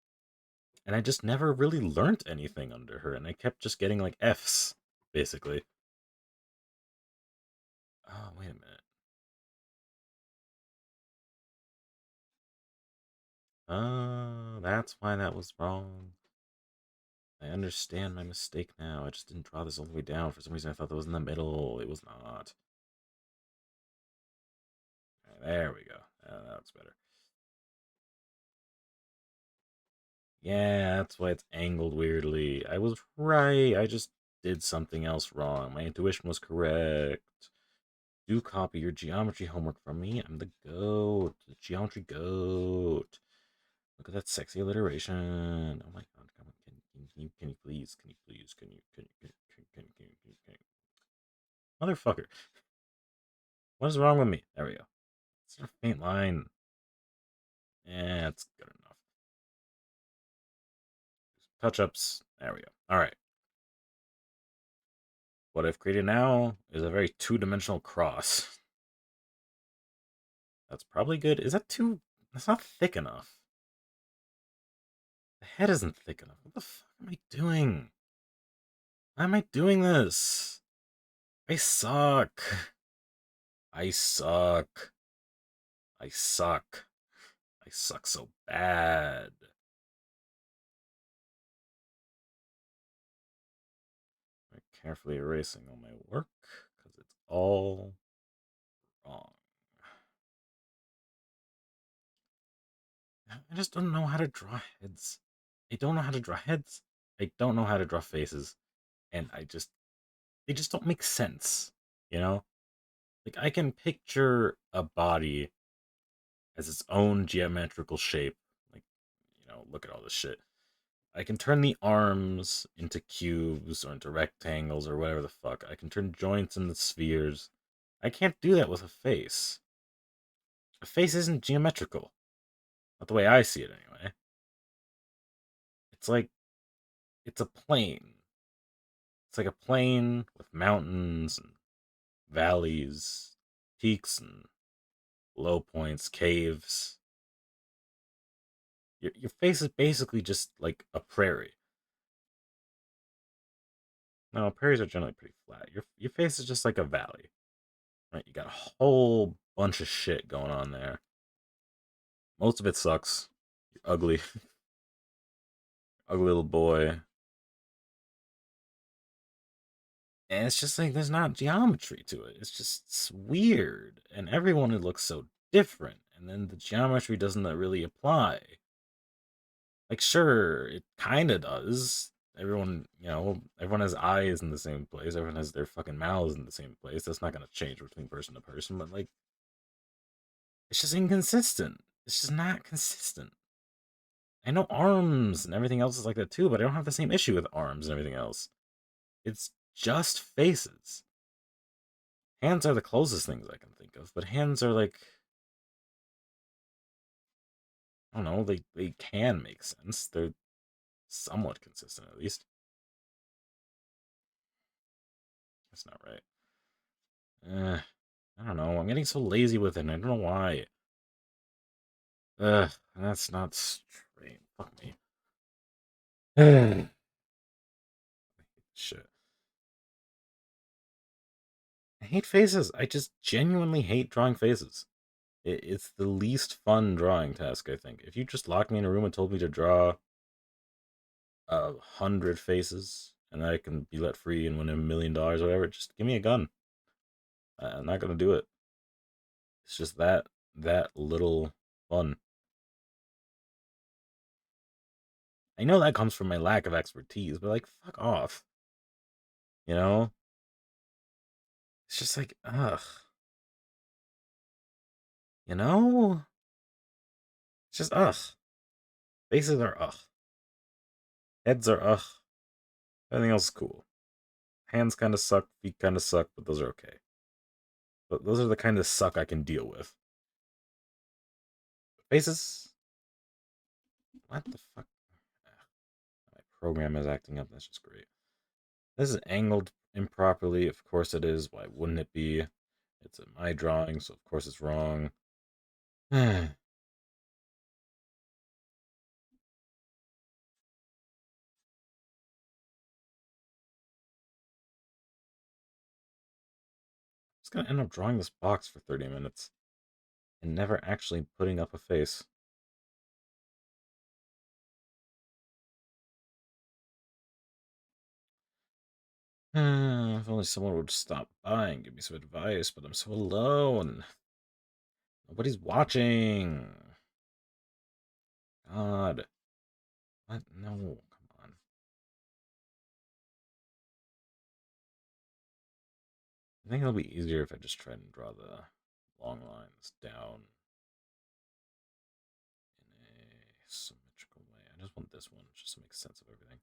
And I just never really learned anything under her. And I kept just getting like F's, basically. Oh, wait a minute. Oh, that's why that was wrong. I understand my mistake now. I just didn't draw this all the way down. For some reason, I thought that was in the middle. It was not. There we go. That's better. Yeah, that's why it's angled weirdly. I was right. I just did something else wrong. My intuition was correct. Do copy your geometry homework from me. I'm the goat. The geometry goat. Look at that sexy alliteration. Oh my god, come on. Can you please? Can you please? Can you? Motherfucker. What is wrong with me? There we go. It's a faint line. Yeah, it's good enough. Touch-ups. There we go. Alright. What I've created now is a very two-dimensional cross. That's probably good. Is that too... That's not thick enough. The head isn't thick enough. What the fuck am I doing? Why am I doing this? I suck. I suck. I suck. I suck so bad. I'm carefully erasing all my work because it's all wrong. I just don't know how to draw heads. I don't know how to draw heads. I don't know how to draw faces. And they just don't make sense, you know? Like, I can picture a body as its own geometrical shape. Like, look at all this shit. I can turn the arms into cubes or into rectangles or whatever the fuck. I can turn joints into spheres. I can't do that with a face. A face isn't geometrical. Not the way I see it, anyway. It's like, it's a plane. It's like a plane with mountains and valleys, peaks and low points, caves. Your face is basically just like a prairie. No, prairies are generally pretty flat. Your face is just like a valley, right? You got a whole bunch of shit going on there. Most of it sucks. You're ugly, ugly little boy, and it's just like there's not geometry to it. It's weird, and everyone looks so different, and then the geometry doesn't really apply. Like, sure, it kind of does. Everyone has eyes in the same place. Everyone has their fucking mouths in the same place. That's not going to change between person to person, but like, it's just inconsistent. It's just not consistent. I know arms and everything else is like that too, but I don't have the same issue with arms and everything else. It's just faces. Hands are the closest things I can think of, but hands are like I don't know, they can make sense. They're somewhat consistent at least. That's not right. I don't know. I'm getting so lazy with it. I don't know why. That's not straight. Fuck me. Shit. I hate faces. I just genuinely hate drawing faces. It's the least fun drawing task, I think. If you just locked me in a room and told me to draw 100 faces and I can be let free and win $1 million or whatever, just give me a gun. I'm not gonna do it. It's just that little fun. I know that comes from my lack of expertise, but like, fuck off. You know? It's just like, ugh. You know? It's just ugh. Faces are ugh. Heads are ugh. Everything else is cool. Hands kind of suck, feet kind of suck, but those are okay. But those are the kind of suck I can deal with. Faces? What the fuck? My program is acting up. That's just great. This is angled improperly. Of course it is. Why wouldn't it be? It's in my drawing, so of course it's wrong. Just gonna end up drawing this box for 30 minutes and never actually putting up a face. If only someone would stop by and give me some advice, but I'm so alone. Nobody's watching. God. What? No, come on. I think it'll be easier if I just try and draw the long lines down in a symmetrical way. I just want this one just to make sense of everything.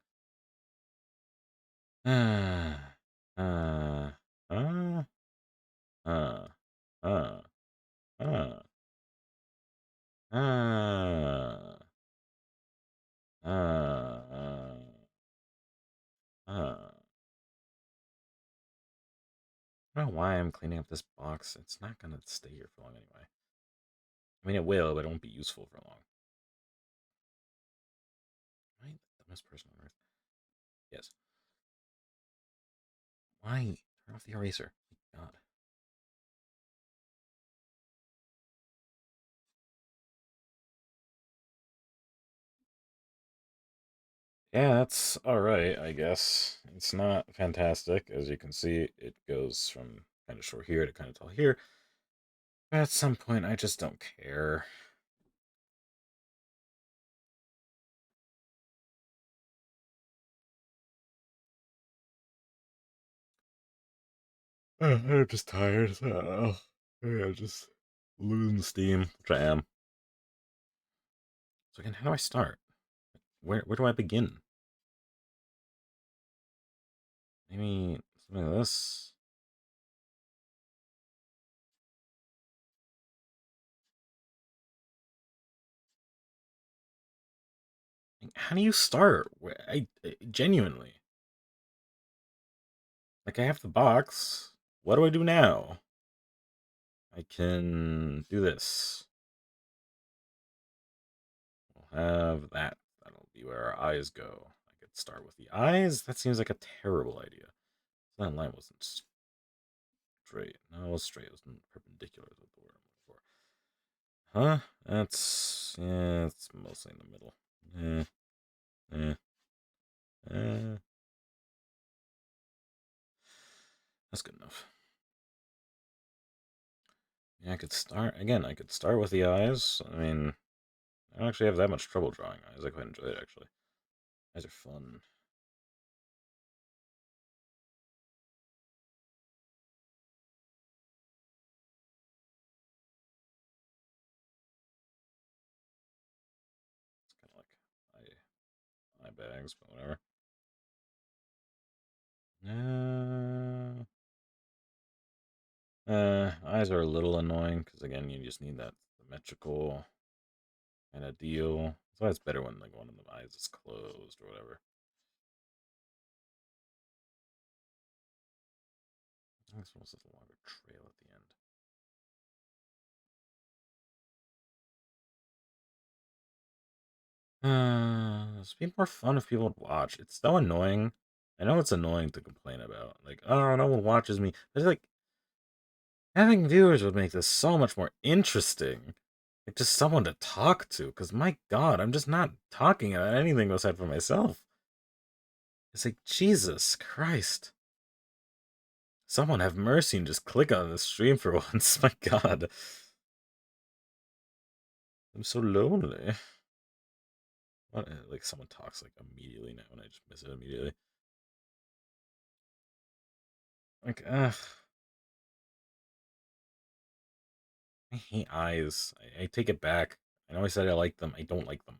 Uh, uh, uh, uh, uh, uh, uh, uh. I don't know why I'm cleaning up this box. It's not gonna stay here for long anyway. I mean, it will, but it won't be useful for long. Am I the dumbest person on earth? Yes. Why? Turn off the eraser. God. Yeah, that's alright, I guess. It's not fantastic. As you can see, it goes from kind of short here to kind of tall here. But at some point, I just don't care. I'm just tired. I don't know. Maybe I'm just losing steam, which I am. So again, how do I start? Where do I begin? Maybe something like this. How do you start? I genuinely like. I have the box. What do I do now? I can do this. We'll have that. That'll be where our eyes go. I could start with the eyes. That seems like a terrible idea. That line wasn't straight. No, it was straight. It was perpendicular. Is what the word I'm looking for. Huh? That's yeah. It's mostly in the middle. Eh, eh. That's good enough. Yeah, I could start again. I could start with the eyes. I mean, I don't actually have that much trouble drawing eyes. I quite enjoy it actually. Eyes are fun. It's kind of like eye bags, but whatever. Eyes are a little annoying because again, you just need that symmetrical kind of deal. So it's better when like one of the eyes is closed or whatever. I think this a longer trail at the end. It'd be more fun if people would watch. It's so annoying. I know it's annoying to complain about. Like, oh, no one watches me. But it's like having viewers would make this so much more interesting. Like just someone to talk to. Because my God, I'm just not talking about anything aside from myself. It's like Jesus Christ. Someone have mercy and just click on the stream for once. My God. I'm so lonely. What, like someone talks like immediately now and I just miss it immediately. Like, ugh. I hate eyes. I take it back. I know I said I like them. I don't like them.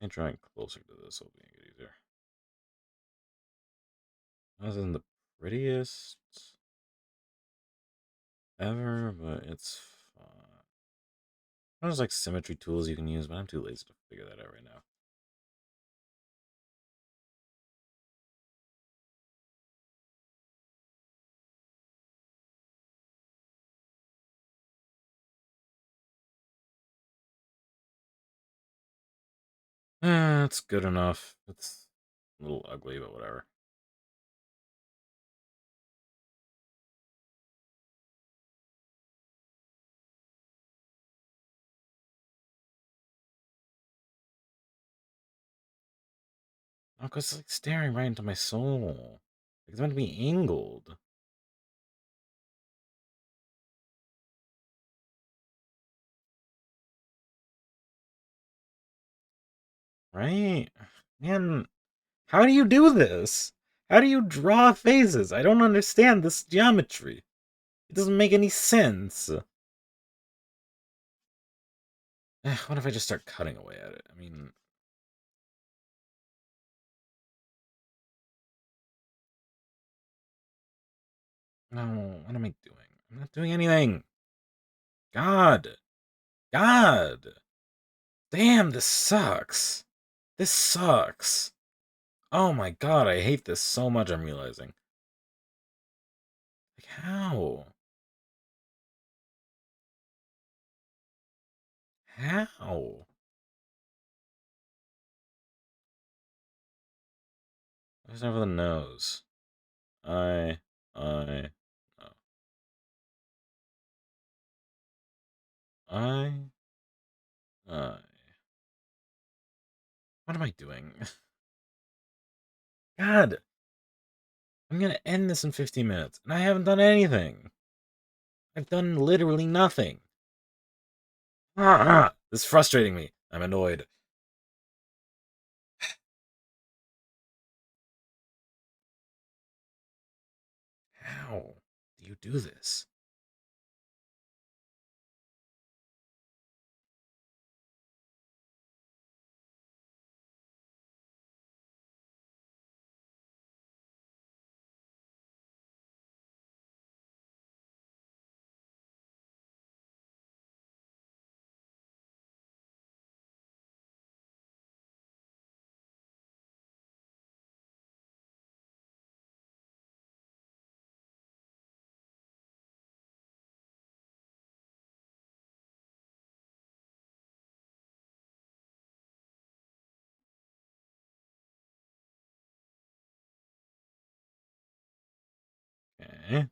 I'm drawing closer to this will make it easier. This isn't the prettiest ever, but it's fun. There's like symmetry tools you can use, but I'm too lazy to figure that out right now. It's good enough. It's a little ugly, but whatever. Oh, because it's like staring right into my soul. It's meant to be angled. Right? Man, how do you do this? How do you draw faces? I don't understand this geometry. It doesn't make any sense. What if I just start cutting away at it? I mean, no, what am I doing? I'm not doing anything. God. God. Damn, this sucks. This sucks. Oh my God, I hate this so much, I'm realizing. Like, how? How? What's over the nose? I, I, no. I, I. What am I doing? God, I'm gonna end this in 15 minutes, and I haven't done anything. I've done literally nothing. This is frustrating me. I'm annoyed. How do you do this? Okay.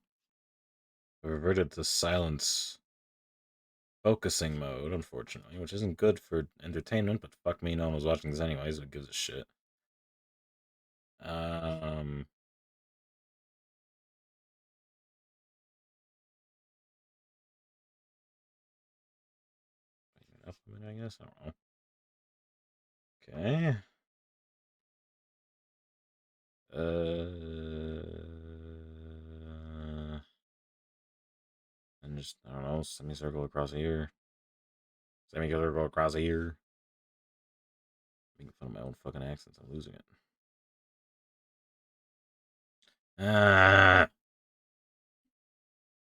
I reverted to silence focusing mode, unfortunately, which isn't good for entertainment, but fuck me, no one was watching this anyways, who gives a shit. Um, enough of it, I guess. I don't know. Okay. And just I don't know, semicircle across here, semicircle across here. Making fun of my own fucking accents. I'm losing it. Ah,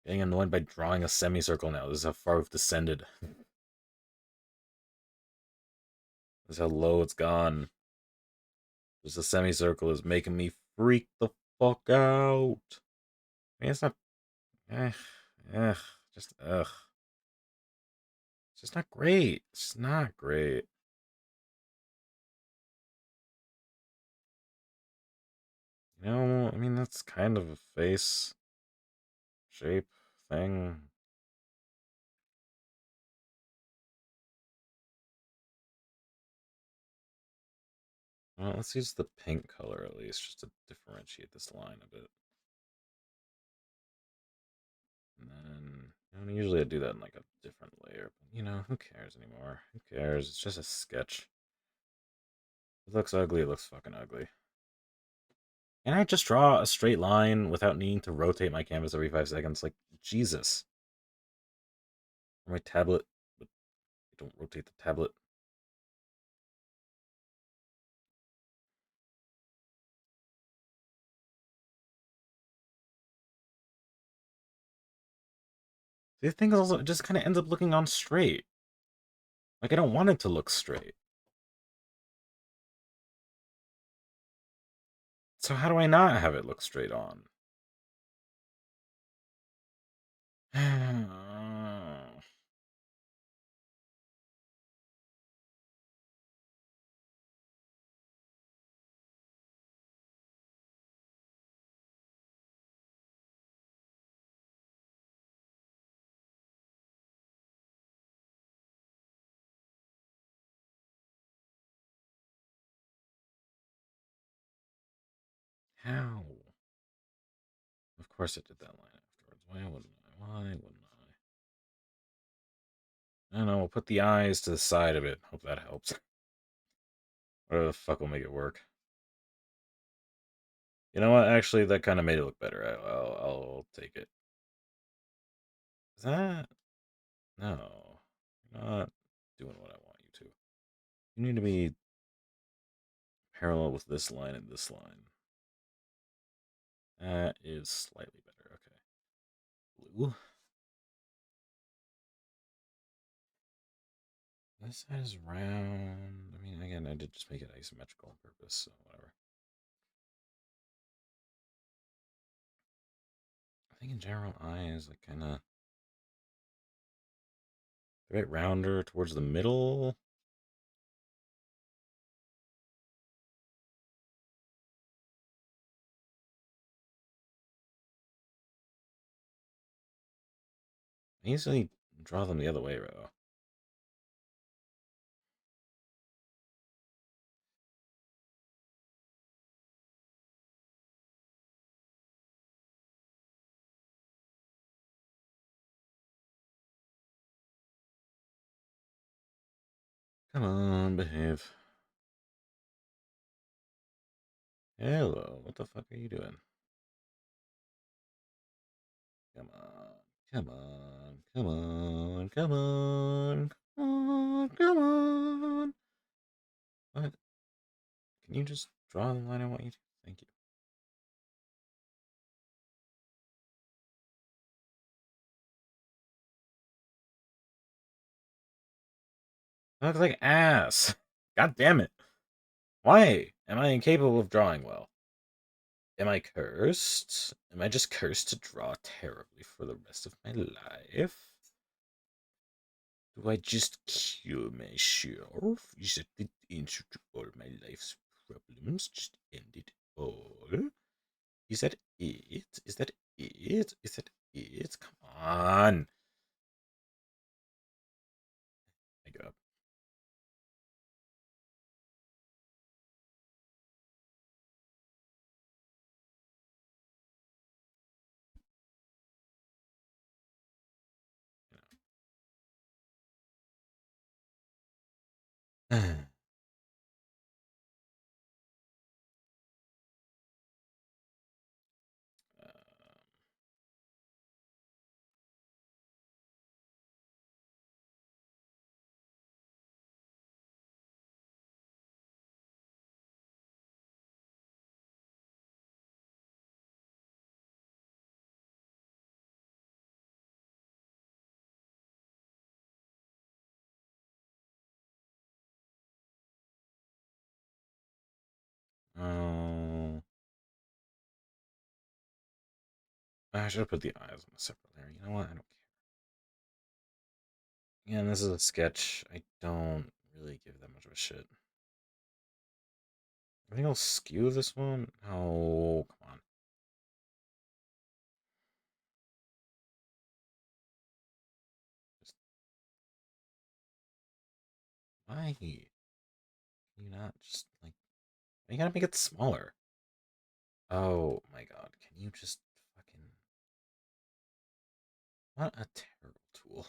getting annoyed by drawing a semicircle now. This is how far we've descended. This is how low it's gone. Just a semicircle is making me freak the fuck out. I mean, it's not. Eh, ugh, just ugh. It's just not great. It's just not great. You know, I mean, that's kind of a face shape thing. Well, let's use the pink color at least, just to differentiate this line a bit. And then, usually I do that in like a different layer, but who cares anymore? Who cares? It's just a sketch. It looks ugly, it looks fucking ugly. Can I just draw a straight line without needing to rotate my canvas every 5 seconds? Like, Jesus. Or my tablet, but don't rotate the tablet. The thing is also, it just kind of ends up looking on straight. Like, I don't want it to look straight. So how do I not have it look straight on? How? Of course I did that line afterwards. Why wouldn't I? Why wouldn't I? I don't know, we'll put the eyes to the side of it. Hope that helps. Whatever the fuck will make it work. You know what? Actually, that kind of made it look better. I'll take it. Is that? No. You're not doing what I want you to. You need to be parallel with this line and this line. That is slightly better. Okay. Blue. This side is round. I mean, again, I did just make it asymmetrical on purpose, so whatever. I think in general, eye is like kind of a bit rounder towards the middle. I usually draw them the other way, though. Come on, behave. Hello, what the fuck are you doing? Come on, come on, come on, come on, come on, come on. What? Can you just draw the line I want you to? Thank you. That looks like ass. God damn it. Why am I incapable of drawing well? Am I cursed? Am I just cursed to draw terribly for the rest of my life? Do I just kill myself? Is that the answer to all my life's problems? Just end it all? Is that it? Is that it? Is that it? Come on. I give up. I should have put the eyes on a separate layer. You know what? I don't care. Yeah, and this is a sketch. I don't really give that much of a shit. I think I'll skew this one. Oh, come on. Just, why? Can you not just, like, you gotta make it smaller? Oh my god. Can you just fucking. What a terrible tool.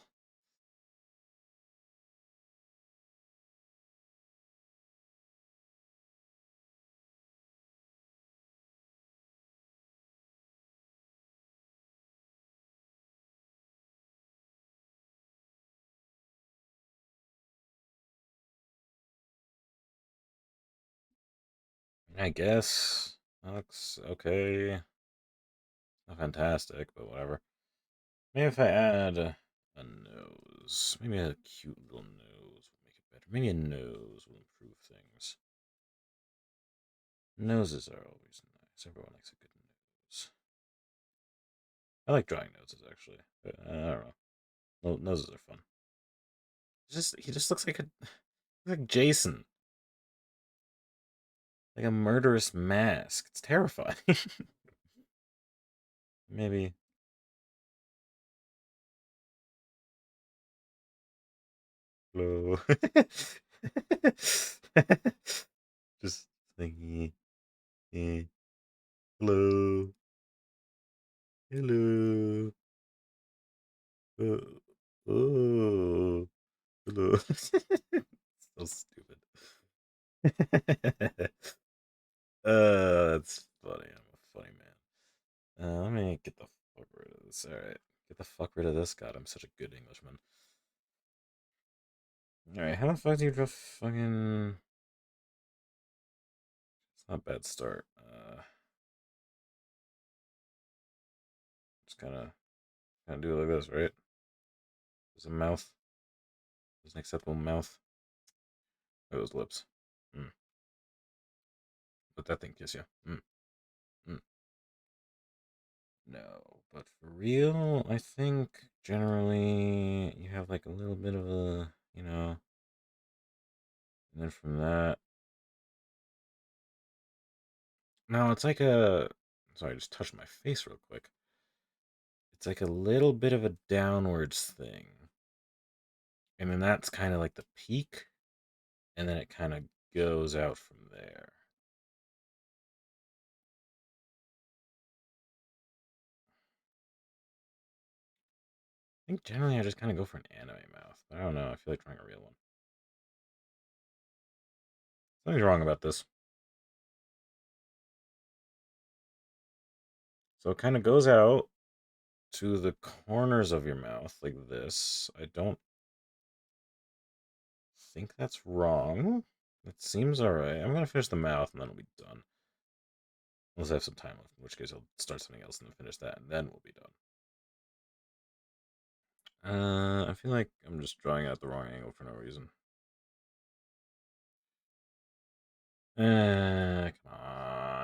I guess. That looks okay. Not fantastic, but whatever. Maybe if I add a nose, maybe a cute little nose will make it better. Maybe a nose will improve things. Noses are always nice. Everyone likes a good nose. I like drawing noses actually. But, I don't know. Noses are fun. He just looks like Jason, like a murderous mask. It's terrifying. Maybe. Hello. Just thinking. Hello. Hello. Uh, oh. Hello. So stupid. That's funny. I'm a funny man. Let me get the fuck rid of this. All right, get the fuck rid of this. God, I'm such a good Englishman. All right, how the fuck do you draw fucking? It's not a bad start. Just kind of do it like this, right? There's a mouth. There's an acceptable mouth. Those lips. Mm. Let that thing kiss you. Mm. Mm. No, but for real, I think generally you have like a little bit of a, and then from that, no, it's like a, sorry, I just touched my face real quick. It's like a little bit of a downwards thing. And then that's kind of like the peak, and then it kind of goes out from there. I think generally I just kind of go for an anime mouth, but I don't know. I feel like trying a real one. Something's wrong about this. So it kind of goes out to the corners of your mouth like this. I don't think that's wrong. It seems alright. I'm gonna finish the mouth and then we'll be done. Unless I have some time left, in which case I'll start something else and then finish that, and then we'll be done. I feel like I'm just drawing out the wrong angle for no reason. Come on,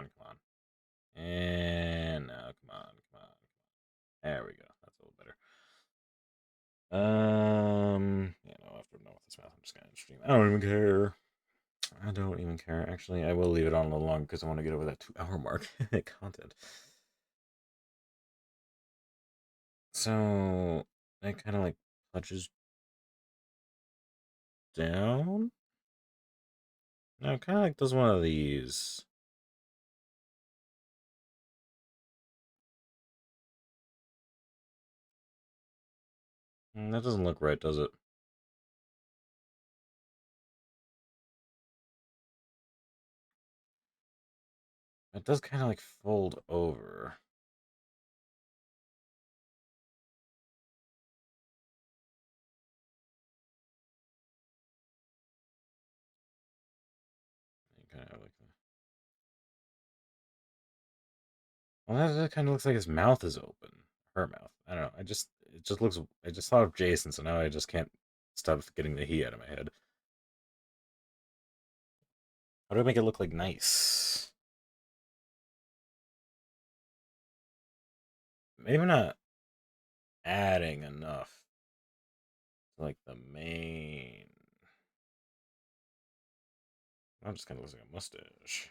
come on. And now, come on, come on. There we go. That's a little better. After I'm done with this mouth, I'm just gonna stream. I don't even care. I don't even care. Actually, I will leave it on a little long because I want to get over that 2 hour mark content. So it kind of like touches down. No, kind of like does one of these. That doesn't look right, does it? It does kind of like fold over. Kind of like that. Well, that kind of looks like his mouth is open. Her mouth. I don't know. It just looks. I just thought of Jason, so now I just can't stop getting the he out of my head. How do I make it look like nice? maybe not adding enough to, like, the main. I'm just kind of losing a mustache.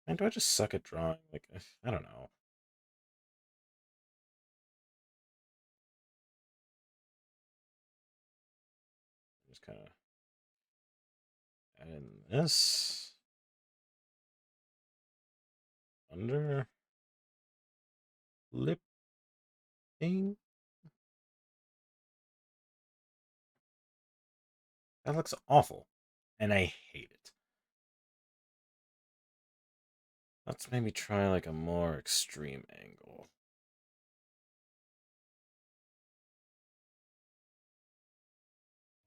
And do I just suck at drawing? Like, I don't know. Just kind of add in this under lip thing. That looks awful, and I hate it. Let's maybe try like a more extreme angle.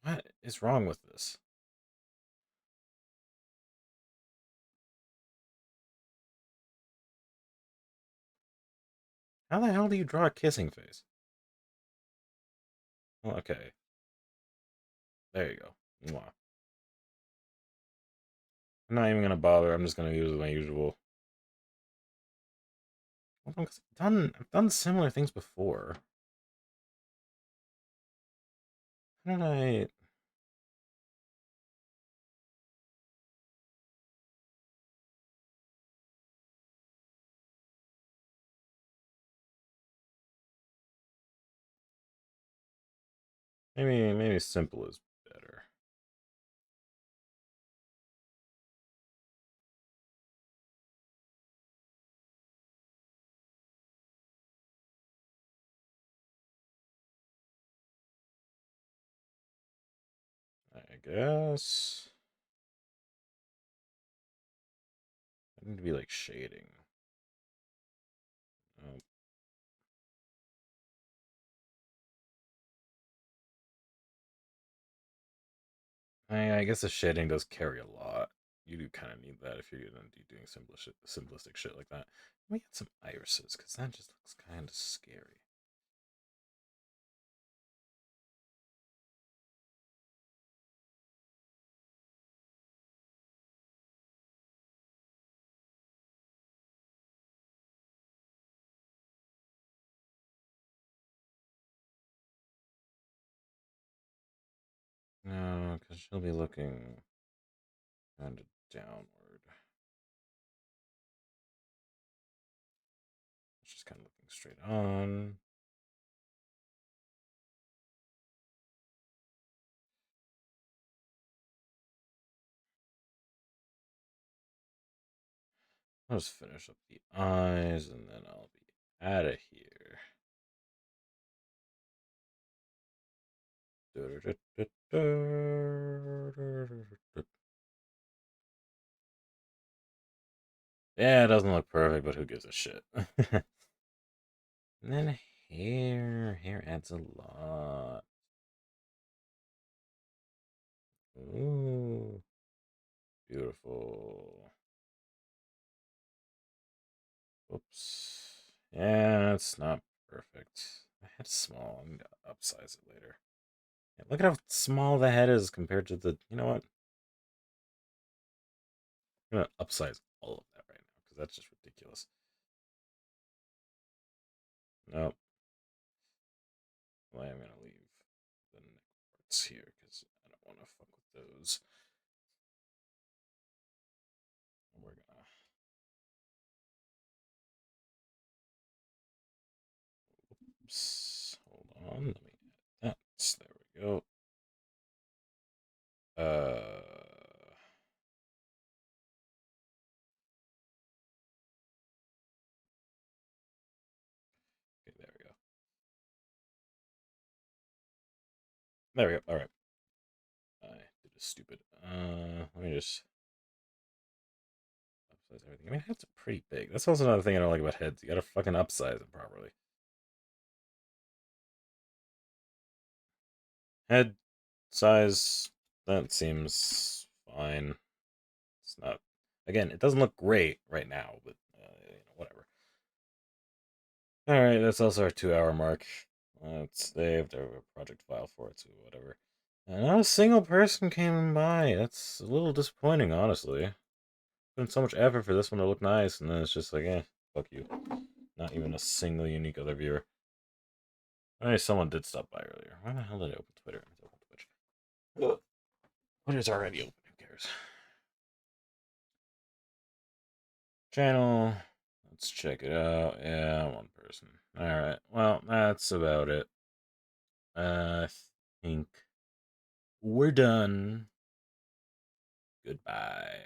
What is wrong with this? How the hell do you draw a kissing face? Well, okay. There you go. Mwah. I'm not even gonna bother. I'm just gonna use my usual. I've done similar things before. How did I? Maybe simple is better. I guess. I need to be like shading. Oh, I guess the shading does carry a lot. You do kind of need that if you're gonna be doing simplistic shit like that. Let me get some irises because that just looks kind of scary. No, because she'll be looking kind of downward. She's kind of looking straight on. I'll just finish up the eyes and then I'll be out of here. Yeah, it doesn't look perfect, but who gives a shit? And then hair adds a lot. Ooh, beautiful. Oops. Yeah, it's not perfect. My head's small. I'm gonna upsize it later. Yeah, look at how small the head is compared to the. You know what? I'm gonna upsize all of that right now because that's just ridiculous. Nope. Well, I'm gonna leave the neck parts here because I don't want to fuck with those. We're gonna. Oops. Hold on. Let me add that. There we go. Okay, there we go. There we go. All right. I did a stupid. Let me just upsize everything. I mean, heads are pretty big. That's also another thing I don't like about heads. You gotta fucking upsize them properly. Head size, that seems fine. It's not. Again, it doesn't look great right now, but whatever. All right, that's also our 2 hour mark. It's saved. I have a project file for it, so whatever. And not a single person came by. That's a little disappointing, honestly. Put in so much effort for this one to look nice, and then it's just like, fuck you. Not even a single unique other viewer. Hey, someone did stop by earlier. Why the hell did I open Twitter? I open Twitch. Ugh. Twitter's already open. Who cares? Channel. Let's check it out. Yeah, one person. Alright. Well, that's about it. I think we're done. Goodbye.